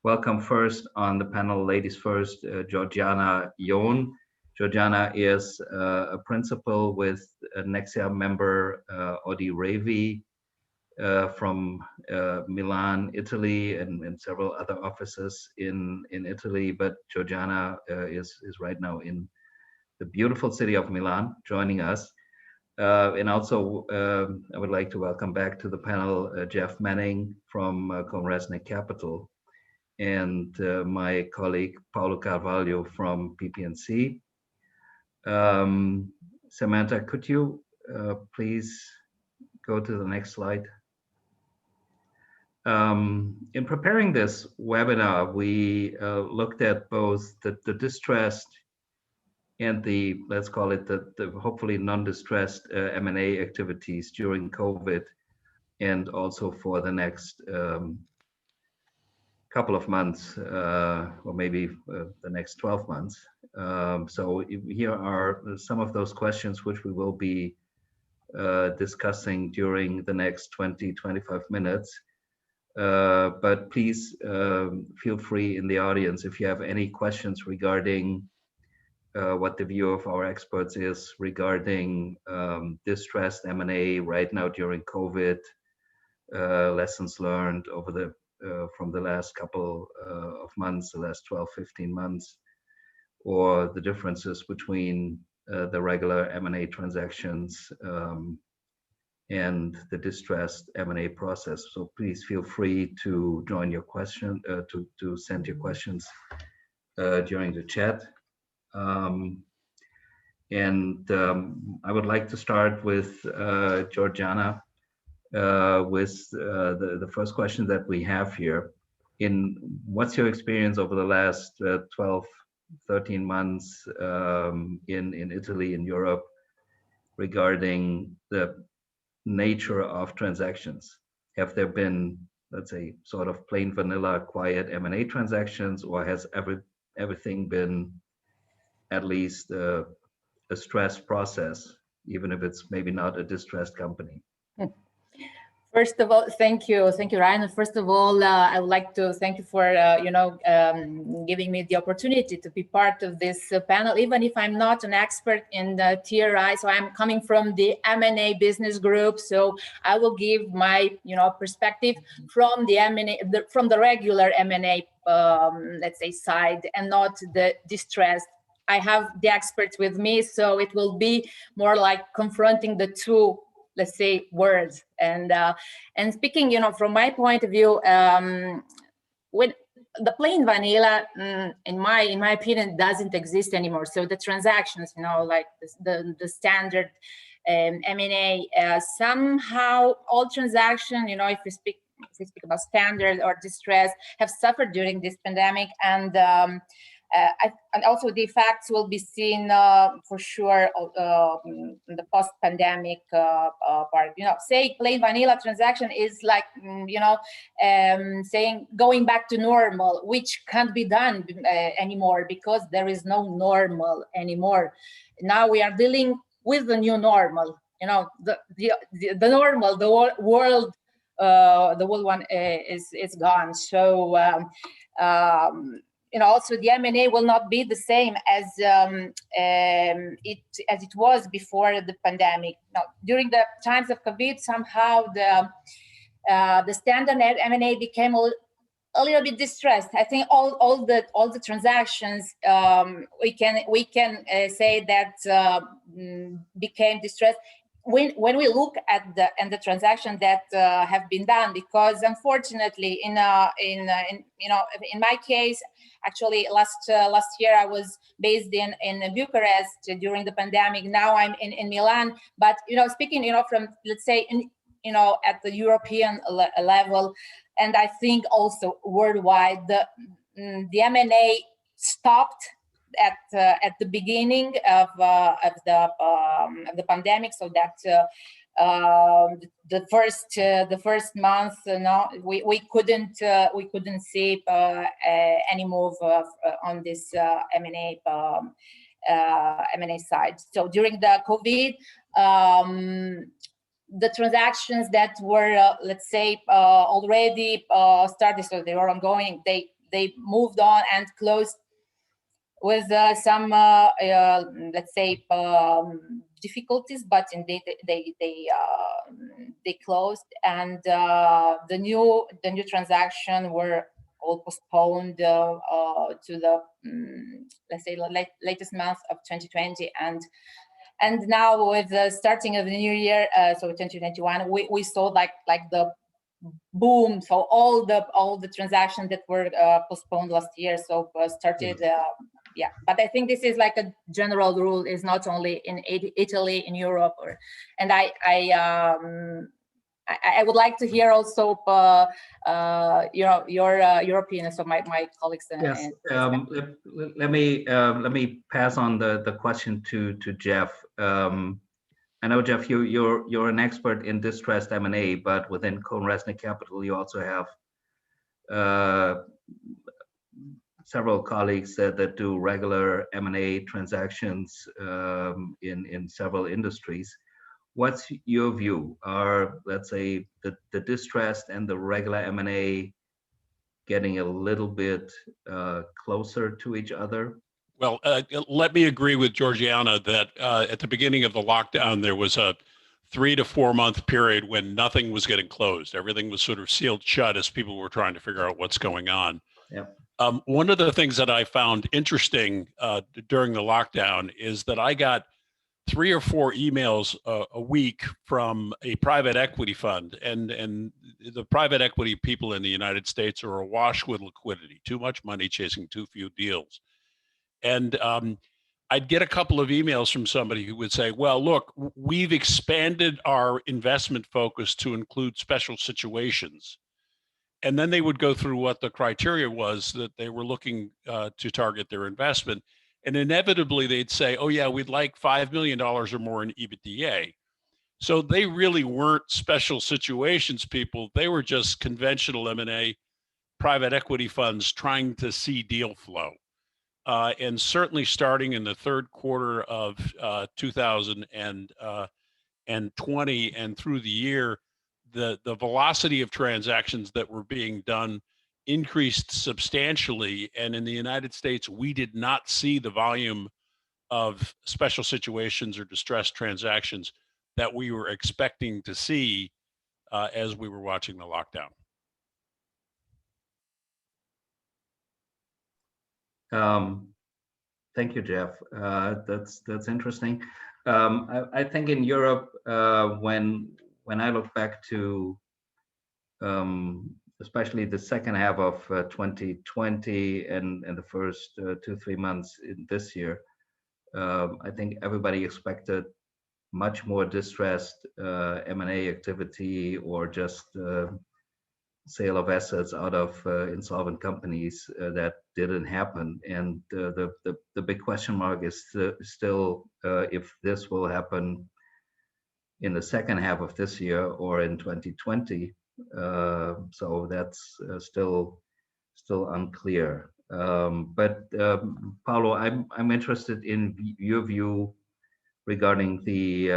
welcome first on the panel, ladies first, Georgiana Yon. Georgiana is a principal with Nexia member Odi Ravi from Milan, Italy, and several other offices in Italy. But Georgiana is right now in the beautiful city of Milan, joining us. And also, I would like to welcome back to the panel Jeff Manning from Comresnik Capital, and my colleague Paulo Carvalho from PPNC. Samantha, could you please go to the next slide? In preparing this webinar, we looked at both the distressed and the, let's call it the hopefully non-distressed M&A activities during COVID, and also for the next couple of months, or maybe the next 12 months. So here are some of those questions which we will be discussing during the next 20-25 minutes. But please feel free in the audience if you have any questions regarding what the view of our experts is regarding distressed M&A right now during COVID, lessons learned over the from the last couple of months, the last 12-15 months, or the differences between the regular M&A transactions and the distressed M&A process. So please feel free to join your question, to send your questions during the chat. I would like to start with Georgiana with the first question that we have here. What's your experience over the last 12, 13 months in Italy, in Europe, regarding the nature of transactions? Have there been, let's say, sort of plain vanilla, quiet M&A transactions, or has everything been at least a stressed process, even if it's maybe not a distressed company?
First of all, thank you, Ryan. First of all, I would like to thank you for giving me the opportunity to be part of this panel, even if I'm not an expert in the TRI. So I'm coming from the M&A business group. So I will give my perspective from the M&A, from the regular M&A, let's say, side, and not the distressed. I have the experts with me, so it will be more like confronting the two, let's say, words. And speaking, from my point of view, when the plain vanilla, in my opinion, doesn't exist anymore. So the transactions, like the standard M&A, somehow all transactions, if we speak about standard or distress, have suffered during this pandemic, and and also the effects will be seen for sure in the post-pandemic part. Say plain vanilla transaction is like saying going back to normal, which can't be done anymore, because there is no normal anymore. Now we are dealing with the new normal. The normal, the world, the world one is gone. So. Also the M&A will not be the same as it was before the pandemic. Now, during the times of COVID, somehow the standard M&A became a little bit distressed. I think all the transactions we can say that became distressed when we look at the transactions that have been done, because unfortunately in my case, actually last year I was based in Bucharest during the pandemic. Now I'm in Milan, but speaking from, let's say, at the European level, and I think also worldwide, the M&A stopped at the beginning of the pandemic, so that the first month, we couldn't see any move on this M&A M&A side. So during the COVID, the transactions that were, let's say, already started, so they were ongoing, they moved on and closed with some, let's say, difficulties, but indeed they closed, and the new transaction were all postponed to the let's say latest month of 2020, and now with the starting of the new year, so 2021, we saw like the boom. So all the transactions that were postponed last year, so started. Yeah, but I think this is like a general rule. Is not only in Italy, in Europe, and I would like to hear also your opinion. So my colleagues.
Yes. Let me pass on the question to Jeff. I know, Jeff, you're an expert in distressed M&A, but within CohnReznick Capital, you also have several colleagues that do regular M&A transactions in several industries. What's your view? Are, let's say, the distressed and the regular M&A getting a little bit closer to each other?
Well, let me agree with Georgiana that at the beginning of the lockdown, there was a 3 to 4 month period when nothing was getting closed. Everything was sort of sealed shut as people were trying to figure out what's going on.
Yep.
One of the things that I found interesting during the lockdown is that I got 3 or 4 emails a week from a private equity fund, and the private equity people in the United States are awash with liquidity, too much money chasing too few deals. And I'd get a couple of emails from somebody who would say, well, look, we've expanded our investment focus to include special situations. And then they would go through what the criteria was that they were looking to target their investment. And inevitably they'd say, oh yeah, we'd like $5 million or more in EBITDA. So they really weren't special situations people. They were just conventional M&A private equity funds trying to see deal flow. And certainly starting in the third quarter of 2020 and through the year, the velocity of transactions that were being done increased substantially. And in the United States, we did not see the volume of special situations or distressed transactions that we were expecting to see as we were watching the lockdown.
Thank you, Jeff. That's interesting. I think in Europe, when I look back to especially the second half of 2020 and the first 2-3 months in this year, I think everybody expected much more distressed M&A activity or just sale of assets out of insolvent companies that didn't happen. And the big question mark is still if this will happen in the second half of this year or in 2020. So that's still unclear. But Paulo, I'm interested in your view regarding the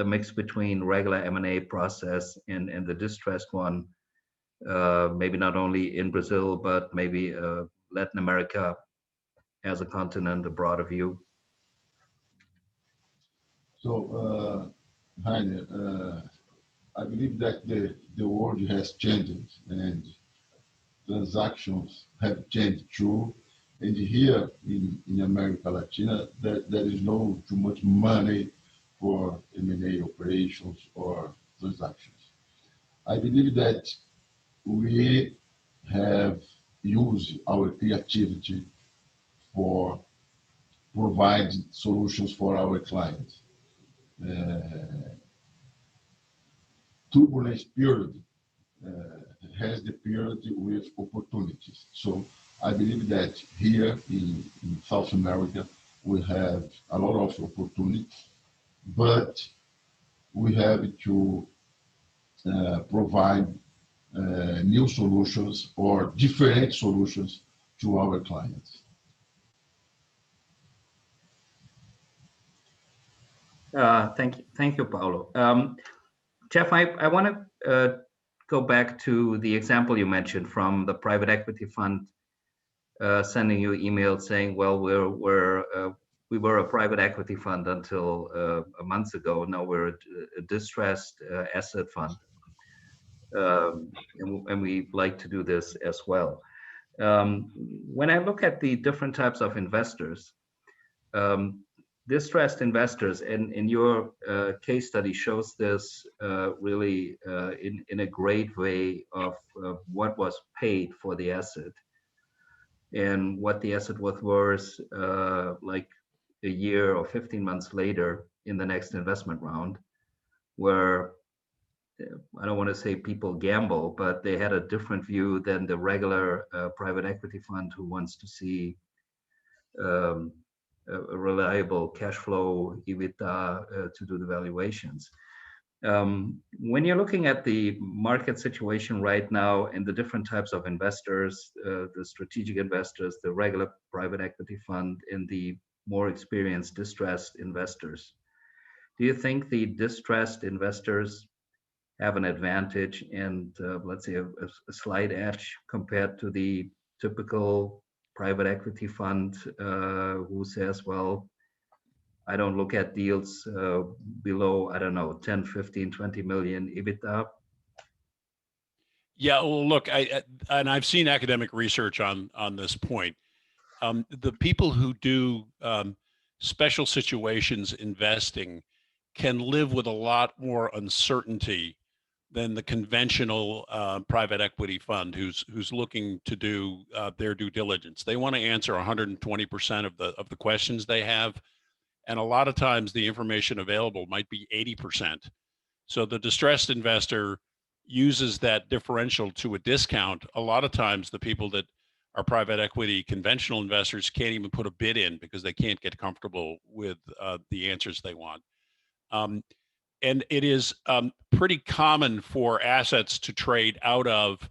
mix between regular M&A process and the distressed one. Maybe not only in Brazil, but maybe Latin America as a continent, a broader view.
So, Heiner, I believe that the world has changed and transactions have changed too. And here in America Latina, there is no too much money for M&A operations or transactions. I believe that we have used our creativity for providing solutions for our clients. Turbulence period has the period with opportunities. So I believe that here in South America, we have a lot of opportunities, but we have to provide new solutions or different solutions to our clients.
Thank you, Paulo. Jeff, I want to go back to the example you mentioned from the private equity fund sending you emails saying, well, we were a private equity fund until a month ago. Now we're a distressed asset fund, and we like to do this as well. When I look at the different types of investors, distressed investors, and in your case study shows this really in a great way of what was paid for the asset and what the asset was worth like a year or 15 months later in the next investment round, where I don't want to say people gamble, but they had a different view than the regular private equity fund who wants to see a reliable cash flow, EBITDA, to do the valuations. When you're looking at the market situation right now and the different types of investors, the strategic investors, the regular private equity fund, and the more experienced distressed investors, do you think the distressed investors have an advantage and let's say a slight edge compared to the typical private equity fund who says, well, I don't look at deals below, I don't know, 10, 15, 20 million EBITDA?
Yeah, well, look, and I've seen academic research on this point. The people who do special situations investing can live with a lot more uncertainty than the conventional private equity fund who's looking to do their due diligence. They want to answer 120% of the questions they have, and a lot of times the information available might be 80%. So the distressed investor uses that differential to a discount. A lot of times the people that are private equity conventional investors can't even put a bid in because they can't get comfortable with the answers they want. And it is pretty common for assets to trade out of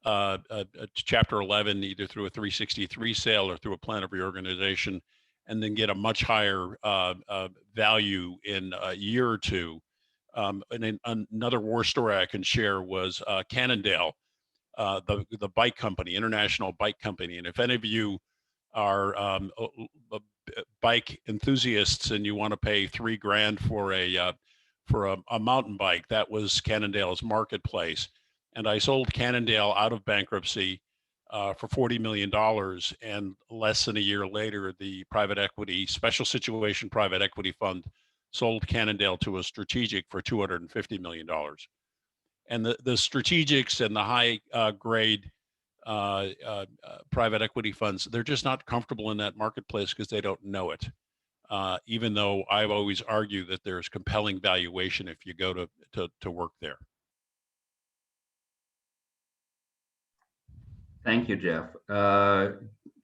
a Chapter 11, either through a 363 sale or through a plan of reorganization, and then get a much higher value in a year or two. And another war story I can share was Cannondale, the bike company, international bike company. And if any of you are bike enthusiasts and you want to pay $3,000 for a mountain bike, that was Cannondale's marketplace. And I sold Cannondale out of bankruptcy for $40 million. And less than a year later, the private equity, special situation private equity fund sold Cannondale to a strategic for $250 million. And the strategics and the high grade private equity funds, they're just not comfortable in that marketplace because they don't know it. Even though I've always argued that there's compelling valuation if you go to work there.
Thank you, Jeff.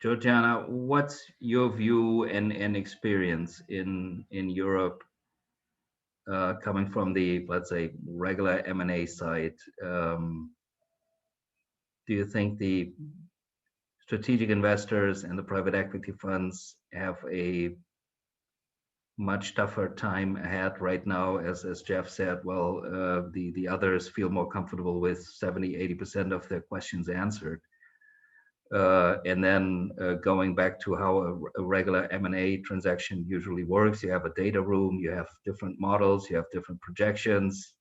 Georgiana, what's your view and experience in Europe coming from the, let's say, regular M&A side? Do you think the strategic investors and the private equity funds have a much tougher time ahead right now? As Jeff said, well, the others feel more comfortable with 70-80% of their questions answered. And then going back to how a regular M&A transaction usually works, you have a data room, you have different models, you have different projections.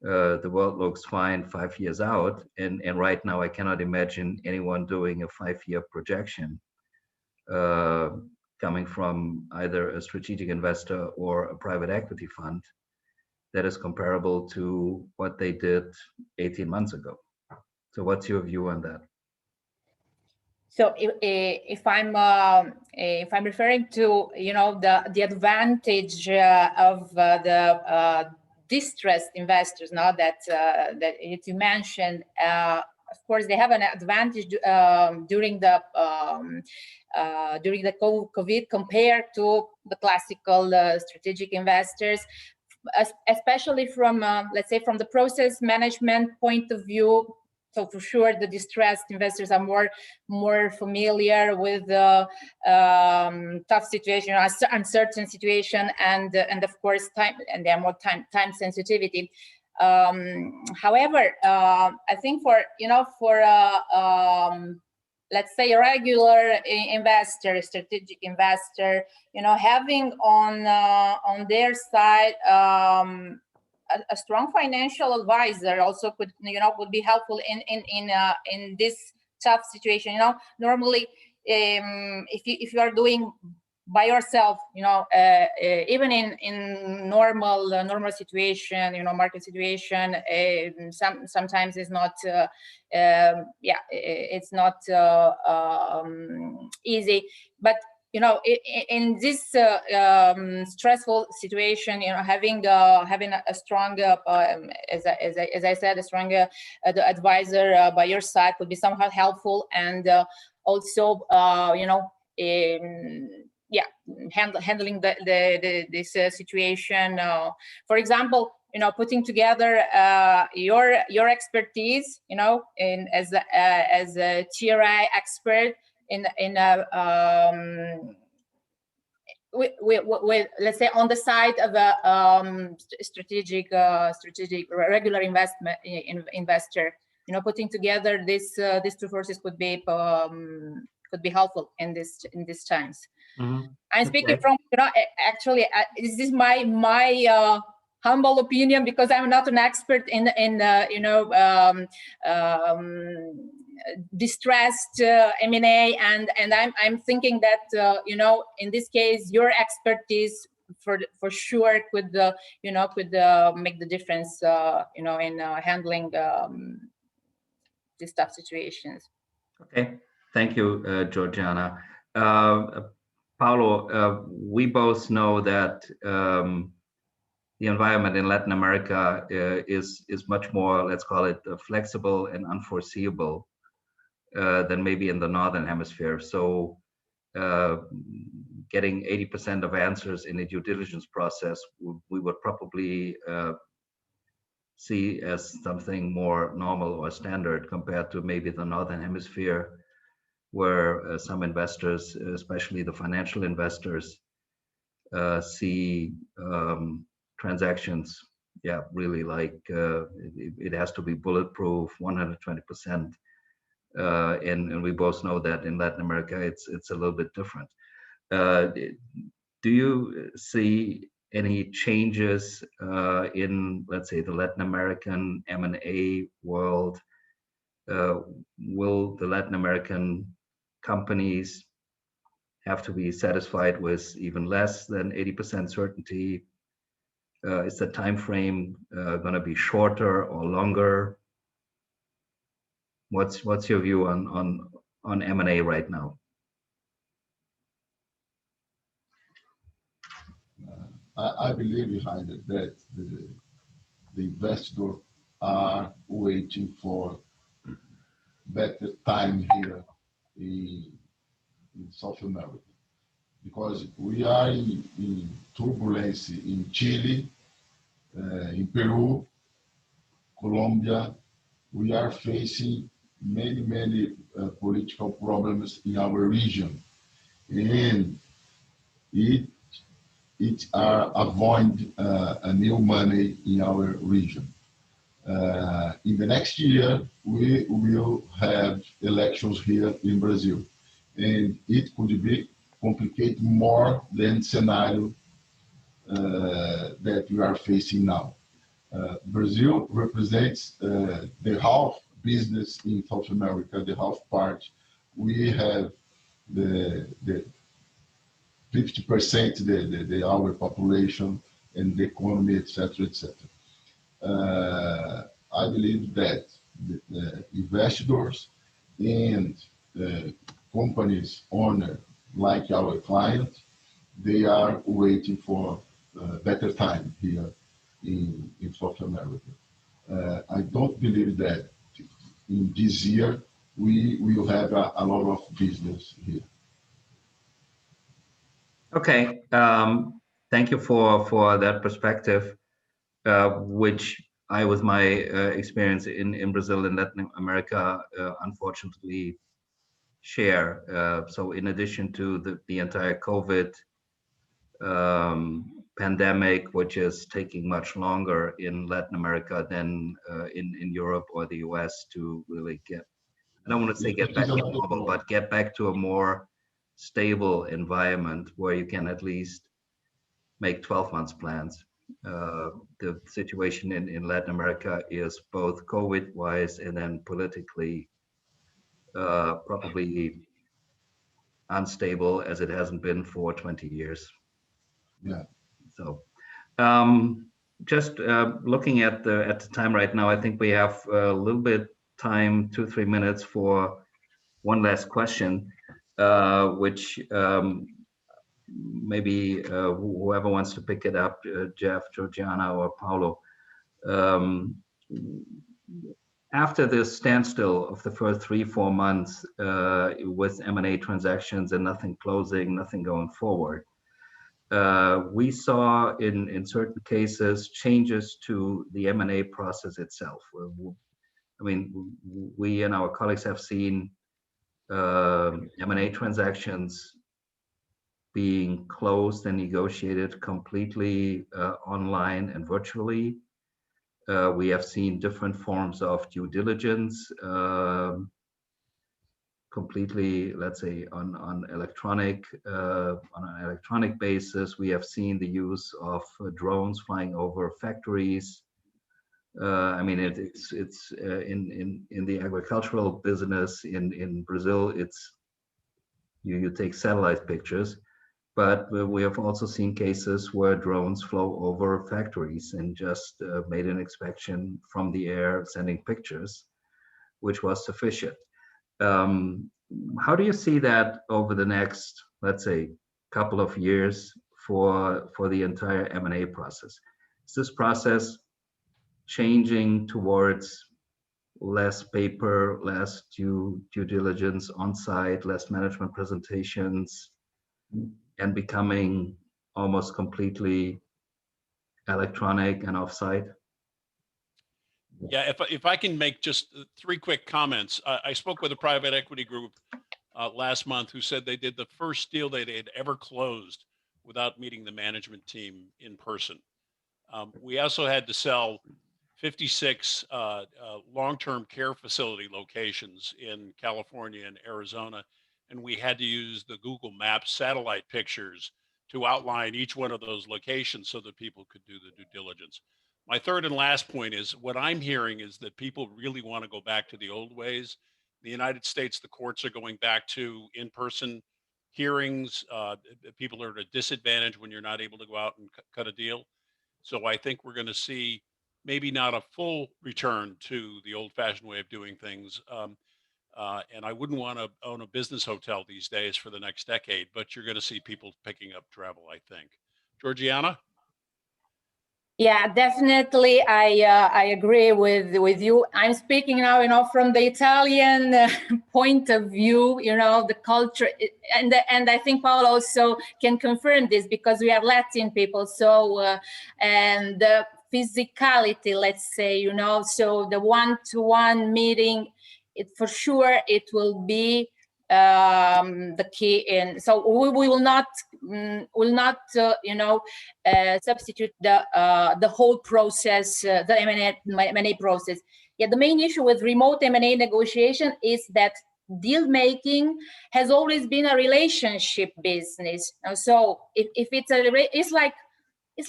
The world looks fine 5 years out, and right now I cannot imagine anyone doing a 5-year projection coming from either a strategic investor or a private equity fund that is comparable to what they did 18 months ago. So what's your view on that?
So if I'm referring to, you know, the advantage of the distressed investors, now that you mentioned, of course they have an advantage during the COVID compared to the classical strategic investors, especially from let's say from the process management point of view. So for sure, the distressed investors are more familiar with the tough situation, uncertain situation, and of course time, and they're more time sensitivity. However, I think for let's say a regular investor, strategic investor, having on their side a strong financial advisor also would be helpful in this tough situation. Normally, if you are doing by yourself, even in normal situation, market situation, sometimes it's not it's not easy, but in this stressful situation, having a strong, as I said, a stronger advisor by your side would be somehow helpful, and also handling this situation. For example, putting together your expertise, as a TRI expert in with let's say on the side of a strategic regular investor. Putting together these two forces could be helpful in these times.
Mm-hmm.
I'm speaking from actually this is my humble opinion, because I'm not an expert in distressed M&A, and I'm thinking that in this case your expertise for sure could make the difference in handling these tough situations.
Okay, thank you, Georgiana. Paulo, we both know that the environment in Latin America is much more, let's call it, flexible and unforeseeable than maybe in the Northern Hemisphere. So getting 80% of answers in the due diligence process, we would probably see as something more normal or standard compared to maybe the Northern Hemisphere, where some investors, especially the financial investors, see transactions, really like it has to be bulletproof, 120%. And we both know that in Latin America, it's a little bit different. Do you see any changes in, let's say, the Latin American M&A world? Will the Latin American companies have to be satisfied with even less than 80% certainty? Is the time frame going to be shorter or longer? What's your view on M&A right now?
I believe behind it that the investors are waiting for better time here in South America, because we are in turbulence in Chile, in Peru, Colombia. We are facing many political problems in our region, and it are avoid a new money in our region. In the next year, we will have elections here in Brazil, and it could be complicate more than scenario that we are facing now. Brazil represents the half business in South America, the half part. We have the 50% the our population and the economy, etc., etc. I believe that the investors and companies owner like our client, they are waiting for better time here in South America. I don't believe that in this year we will have a lot of business here.
Okay, thank you for that perspective, which with my experience in Brazil and Latin America, unfortunately share. So in addition to the entire COVID pandemic, which is taking much longer in Latin America than in Europe or the US to really get, I don't want to say get back to normal, but get back to a more stable environment where you can at least make 12 months plans. The situation in Latin America is both COVID-wise and then politically probably unstable as it hasn't been for 20 years.
Yeah.
So just looking at the time right now, I think we have a little bit time, 2-3 minutes for one last question, which maybe whoever wants to pick it up, Jeff, Georgiana, or Paulo. After this standstill of the first 3-4 months with M&A transactions and nothing closing, nothing going forward, we saw in certain cases changes to the M&A process itself. I mean, we and our colleagues have seen M&A transactions being closed and negotiated completely online and virtually. We have seen different forms of due diligence completely, let's say, on an electronic basis. We have seen the use of drones flying over factories. I mean, it's in the agricultural business in Brazil. It's you take satellite pictures, but we have also seen cases where drones flew over factories and just made an inspection from the air, sending pictures, which was sufficient. How do you see that over the next, let's say, couple of years for the entire M&A process? Is this process changing towards less paper, less due diligence on site, less management presentations, and becoming almost completely electronic and offsite?
Yeah, if I can make just 3 quick comments. I spoke with a private equity group last month who said they did the first deal they had ever closed without meeting the management team in person. We also had to sell 56 long-term care facility locations in California and Arizona, and we had to use the Google Maps satellite pictures to outline each one of those locations so that people could do the due diligence. My third and last point is what I'm hearing is that people really want to go back to the old ways. In the United States, the courts are going back to in-person hearings. People are at a disadvantage when you're not able to go out and cut a deal. So I think we're going to see maybe not a full return to the old-fashioned way of doing things. And I wouldn't want to own a business hotel these days for the next decade, but you're going to see people picking up travel, I think. Georgiana?
Yeah, definitely. I agree with you. I'm speaking now, from the Italian point of view, the culture, and I think Paolo also can confirm this because we are Latin people. So and the physicality, let's say, so the one-to-one meeting, it for sure it will be the key in. So we will not substitute the whole process, the M&A process. Yeah, the main issue with remote M&A negotiation is that deal making has always been a relationship business. So if it's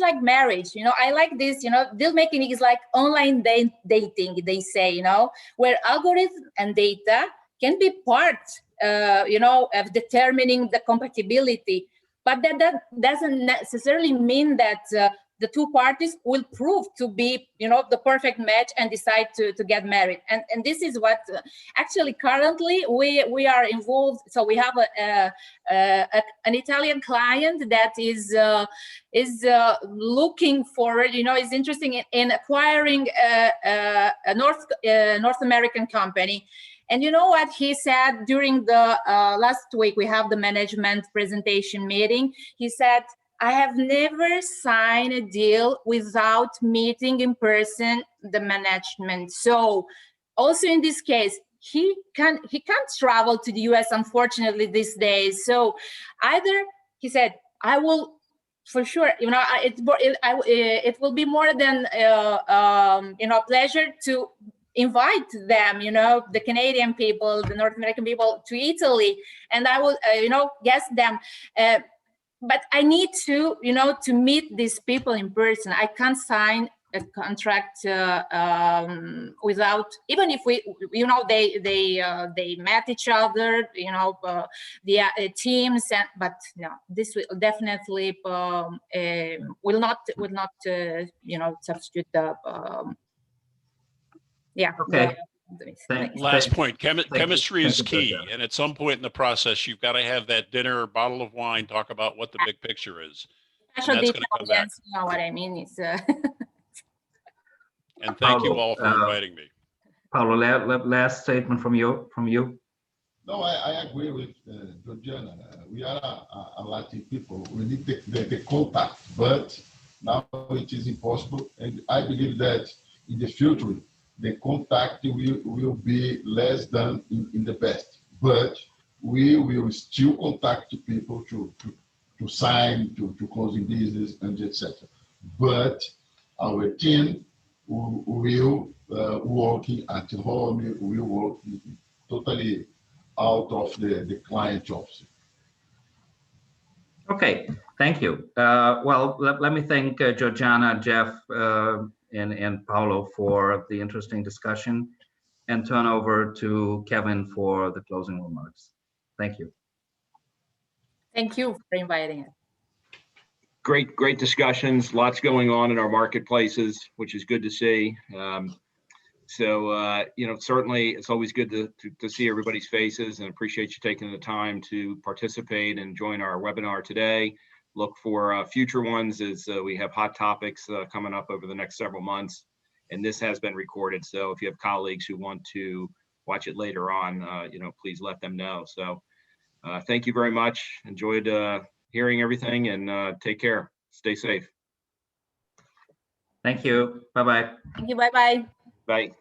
like marriage, I like this, deal making is like online dating, they say, where algorithm and data can be part of determining the compatibility, but that doesn't necessarily mean that the two parties will prove to be, the perfect match and decide to get married. And this is what actually currently we are involved. So we have an Italian client that is looking forward, is interested in acquiring a North American company. And you know what he said during the last week, we have the management presentation meeting. He said, I have never signed a deal without meeting in person the management. So also in this case, he can't travel to the US, unfortunately, these days. So either he said, I will for sure, it will be more than pleasure to invite them, the Canadian people, the North American people, to Italy, and I will guest them. But I need to to meet these people in person. I can't sign a contract without, even if we they met each other, the teams, but no, this will definitely will not substitute the
Okay.
Last point, chemistry is
you,
key.
Georgiana.
And at some point in the process, you've got to have that dinner, bottle of wine, talk about what the big picture is.
Special
And that's going to come back.
details, you know what I mean? It's
And thank you
Paolo,
all for inviting me.
Paolo, last statement from you.
No, I agree with Georgiana. We are a Latin people. We need the contact, but now it is impossible. And I believe that in the future, the contact will be less than in the past. But we will still contact people to sign, to closing business, and etc. But our team will working at home, will work totally out of the client office.
Okay, thank you. Well, let me thank Georgiana, Jeff, and Paolo for the interesting discussion, and turn over to Kevin for the closing remarks. Thank you.
thank you for inviting us.
Great discussions, lots going on in our marketplaces, which is good to see. Certainly it's always good to see everybody's faces, and appreciate you taking the time to participate and join our webinar today. Look for future ones as we have hot topics coming up over the next several months. And this has been recorded, so if you have colleagues who want to watch it later on, please let them know. So thank you very much. Enjoyed hearing everything, and take care. Stay safe.
Thank you. Bye-bye.
Thank you. Bye-bye.
Bye.